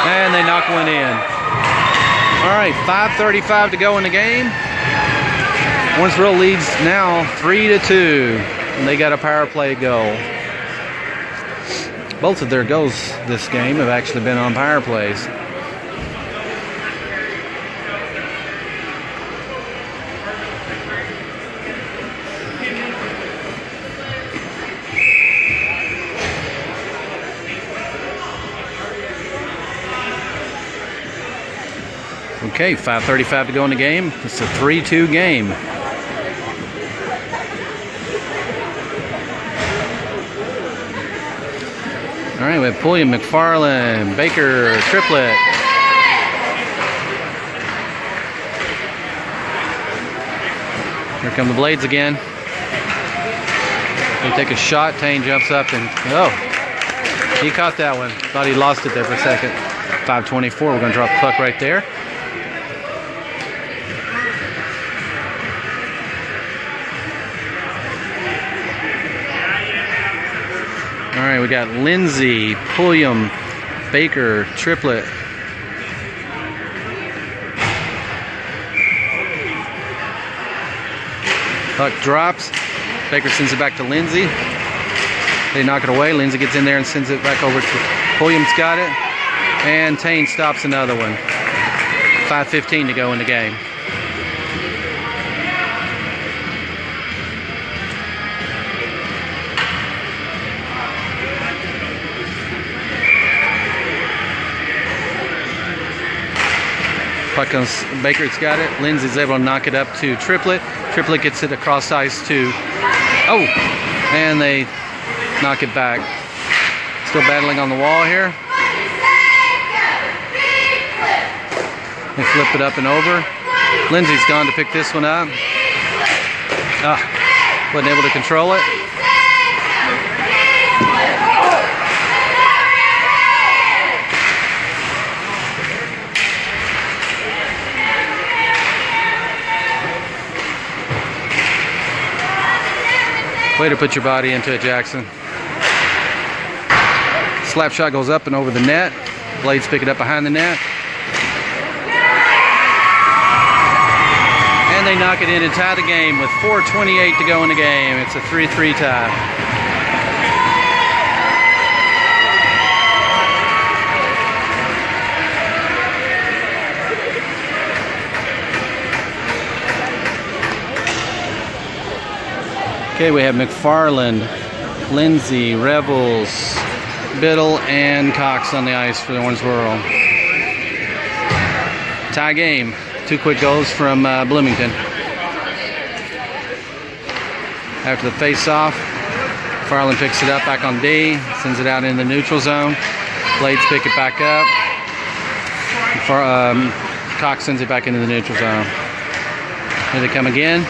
And they knock one in. All right, 5:35 to go in the game. Owensboro leads now 3-2. And they got a power play goal. Both of their goals this game have actually been on power plays. Okay, 5:35 to go in the game. It's a 3-2 game. All right, we have Pulliam, McFarland, Baker, Triplett. Here come the Blades again. They take a shot. Tane jumps up and, oh, he caught that one. Thought he lost it there for a second. 5:24, we're going to drop the puck right there. All right, we got Lindsay, Pulliam, Baker, Triplett. Puck drops. Baker sends it back to Lindsay. They knock it away. Lindsay gets in there and sends it back over to Williams. Got it. And Tane stops another one. 5:15 to go in the game. Puck comes, Baker's got it. Lindsay's able to knock it up to Triplet. Triplet gets it across ice to, and they knock it back. Still battling on the wall here. They flip it up and over. Lindsay's gone to pick this one up. Wasn't able to control it. Way to put your body into it, Jackson. Slap shot goes up and over the net. Blades pick it up behind the net. And they knock it in and tie the game with 4:28 to go in the game. It's a 3-3 tie. Okay, we have McFarland, Lindsay, Revels, Biddle, and Cox on the ice for the Owensboro. Tie game. 2 quick goals from Bloomington. After the face-off, McFarland picks it up back on D, sends it out in the neutral zone. Blades pick it back up. Cox sends it back into the neutral zone. Here they come again.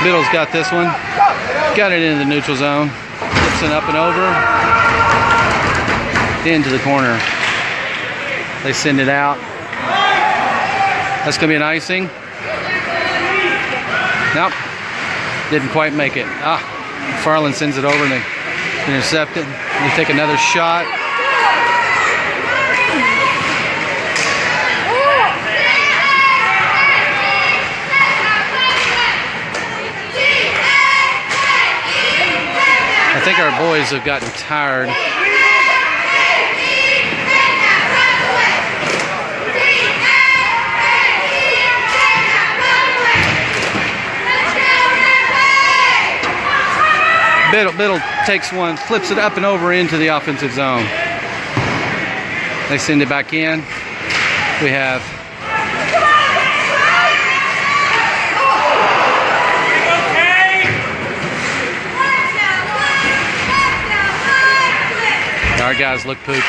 Biddle's got this one. Got it into the neutral zone. Flips it up and over. Into the corner. They send it out. That's going to be an icing. Nope. Didn't quite make it. McFarland sends it over and they intercept it. They take another shot. I think our boys have gotten tired. Biddle takes one, flips it up and over into the offensive zone. They send it back in. We have our guys look pooped.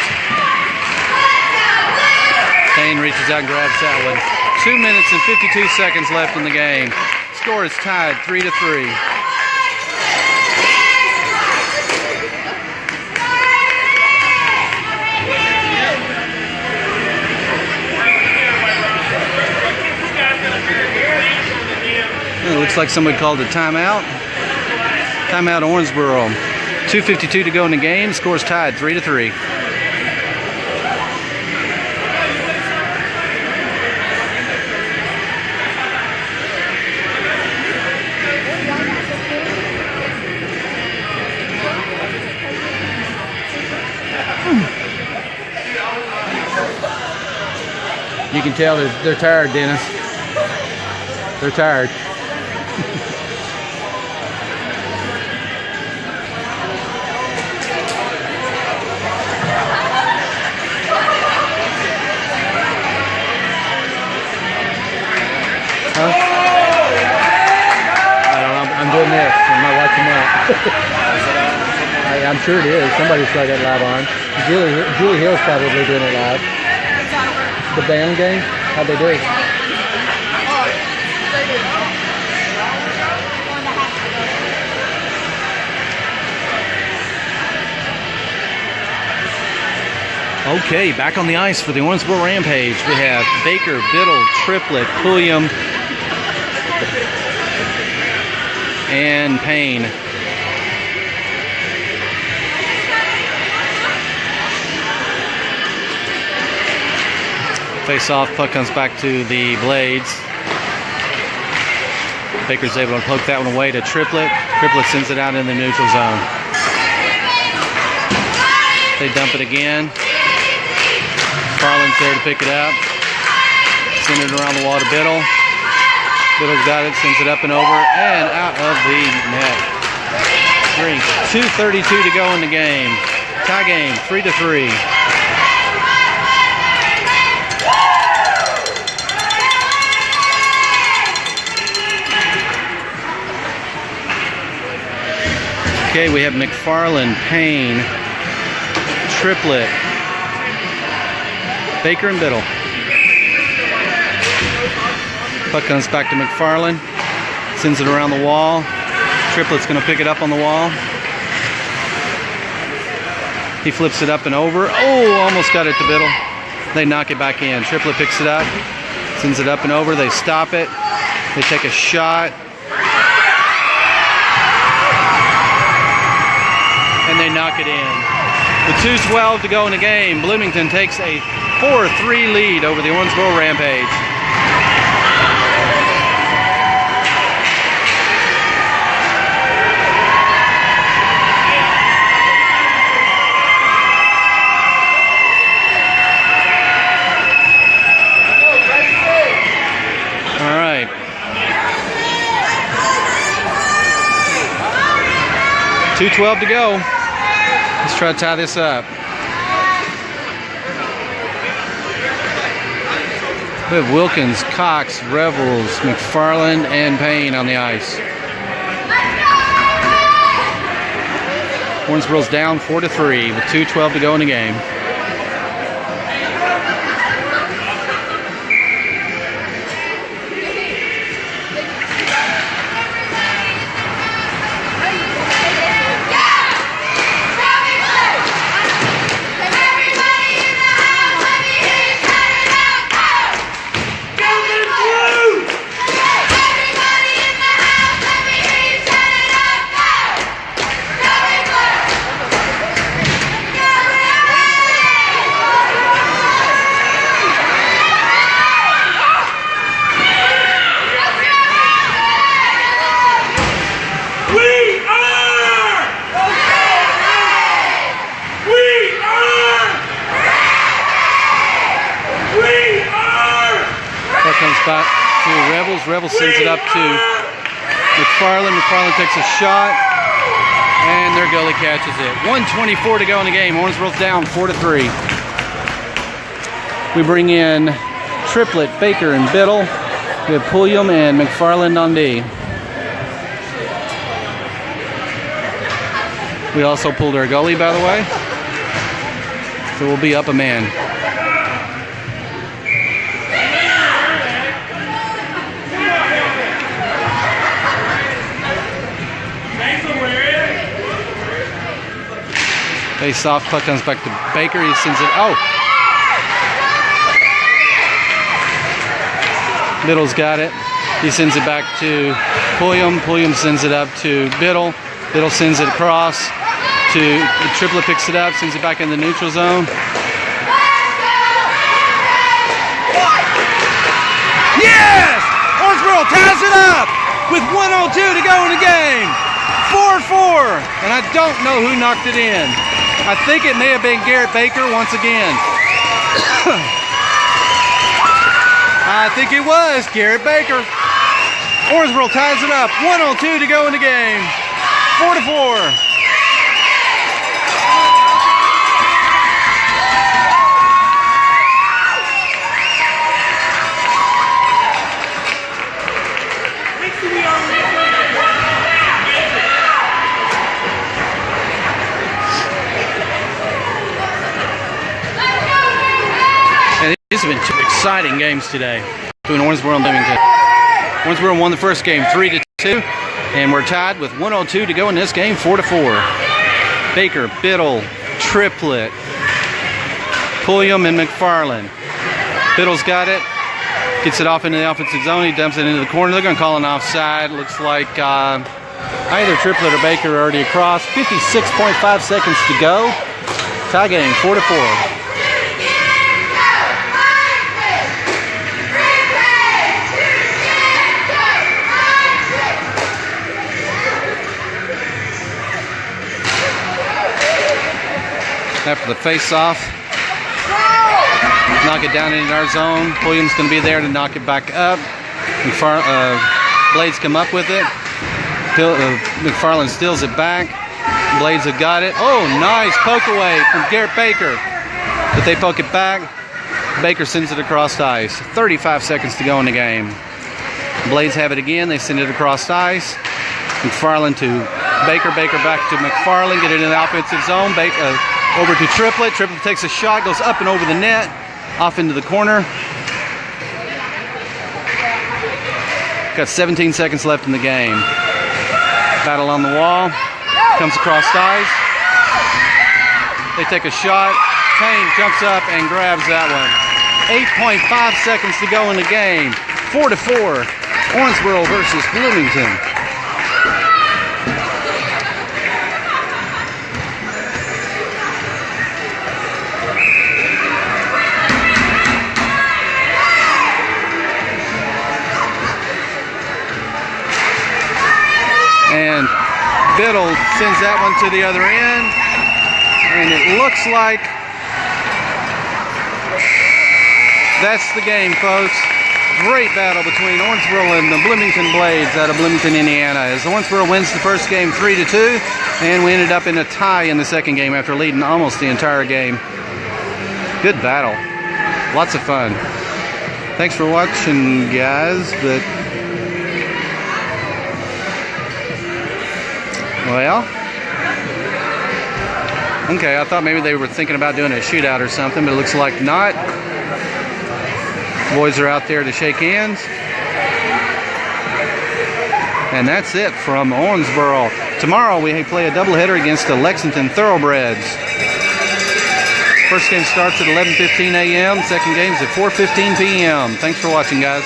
Tane reaches out and grabs that one. 2 minutes and 52 seconds left in the game. Score is tied 3-3. It looks like somebody called a timeout. Timeout Owensboro. 2:52 to go in the game. Score's tied 3-3. You can tell they're tired, Dennis. They're tired. Huh? I don't know. I'm doing this. I'm not watching that. I'm sure it is. Somebody's got that live on. Julie Hill's probably doing it live. The band game? How'd they do? Okay, back on the ice for the Owensboro Rampage. We have Baker, Biddle, Triplet, Pulliam, and Payne. Face off, puck comes back to the Blades. Baker's able to poke that one away to Triplet. Triplet sends it out in the neutral zone. They dump it again. Farland's there to pick it up. Send it around the wall to Biddle. Biddle's got it, sends it up and over, and out of the net. 2:32 to go in the game. Tie game, 3-3. Okay, we have McFarland, Payne, Triplet, Baker, and Biddle. Puck comes back to McFarland, sends it around the wall. Triplet's going to pick it up on the wall. He flips it up and over. Oh, almost got it to Biddle. They knock it back in. Triplet picks it up, sends it up and over. They stop it. They take a shot. And they knock it in. With 2:12 to go in the game, Bloomington takes a 4-3 lead over the Owensboro Rampage. All right. 2:12 to go. Let's try to tie this up. We have Wilkins, Cox, Revels, McFarland, and Payne on the ice. Owensboro's down 4-3 with 2:12 to go in the game. Comes back to Revels. Revels sends it up to McFarland. McFarland takes a shot, and their goalie catches it. 1:24 to go in the game. Owensboro's down 4-3. We bring in Triplet, Baker, and Biddle. We have Pulliam and McFarland on D. We also pulled our goalie, by the way, so we'll be up a man. Face off, puck comes back to Baker. He sends it. Oh! Biddle's got it. He sends it back to Pulliam. Pulliam sends it up to Biddle. Biddle sends it across to Triplet, picks it up, sends it back in the neutral zone. Yes! Owensboro ties it up with 1:02 to go in the game. 4-4. And I don't know who knocked it in. I think it may have been Garrett Baker once again. I think it was Garrett Baker. Owensboro ties it up. 1:02 to go in the game. 4-4. These have been two exciting games today between Owensboro and Bloomington. Owensboro won the first game 3-2, and we're tied with 1:02 to go in this game, 4-4. Baker, Biddle, Triplet, Pulliam, and McFarland. Biddle's got it, gets it off into the offensive zone. He dumps it into the corner. They're going to call an offside. Looks like either Triplet or Baker are already across. 56.5 seconds to go. Tie game, 4-4. after the face-off. Knock it down into our zone. Williams going to be there to knock it back up. Blades come up with it. McFarland steals it back. Blades have got it. Oh, nice poke away from Garrett Baker. But they poke it back. Baker sends it across ice. 35 seconds to go in the game. Blades have it again. They send it across ice. McFarland to Baker. Baker back to McFarland. Get it in the offensive zone. Over to Triplett. Triplett takes a shot. Goes up and over the net. Off into the corner. Got 17 seconds left in the game. Battle on the wall. Comes across ice. They take a shot. Kane jumps up and grabs that one. 8.5 seconds to go in the game. 4-4. Owensboro versus Bloomington. And Biddle sends that one to the other end. And it looks like that's the game, folks. Great battle between Owensboro and the Bloomington Blades out of Bloomington, Indiana. As Owensboro wins the first game 3-2, and we ended up in a tie in the second game after leading almost the entire game. Good battle. Lots of fun. Thanks for watching, guys. But well, okay, I thought maybe they were thinking about doing a shootout or something, but it looks like not. Boys are out there to shake hands. And that's it from Owensboro. Tomorrow we play a doubleheader against the Lexington Thoroughbreds. First game starts at 11:15 a.m. Second game's at 4:15 p.m. Thanks for watching, guys.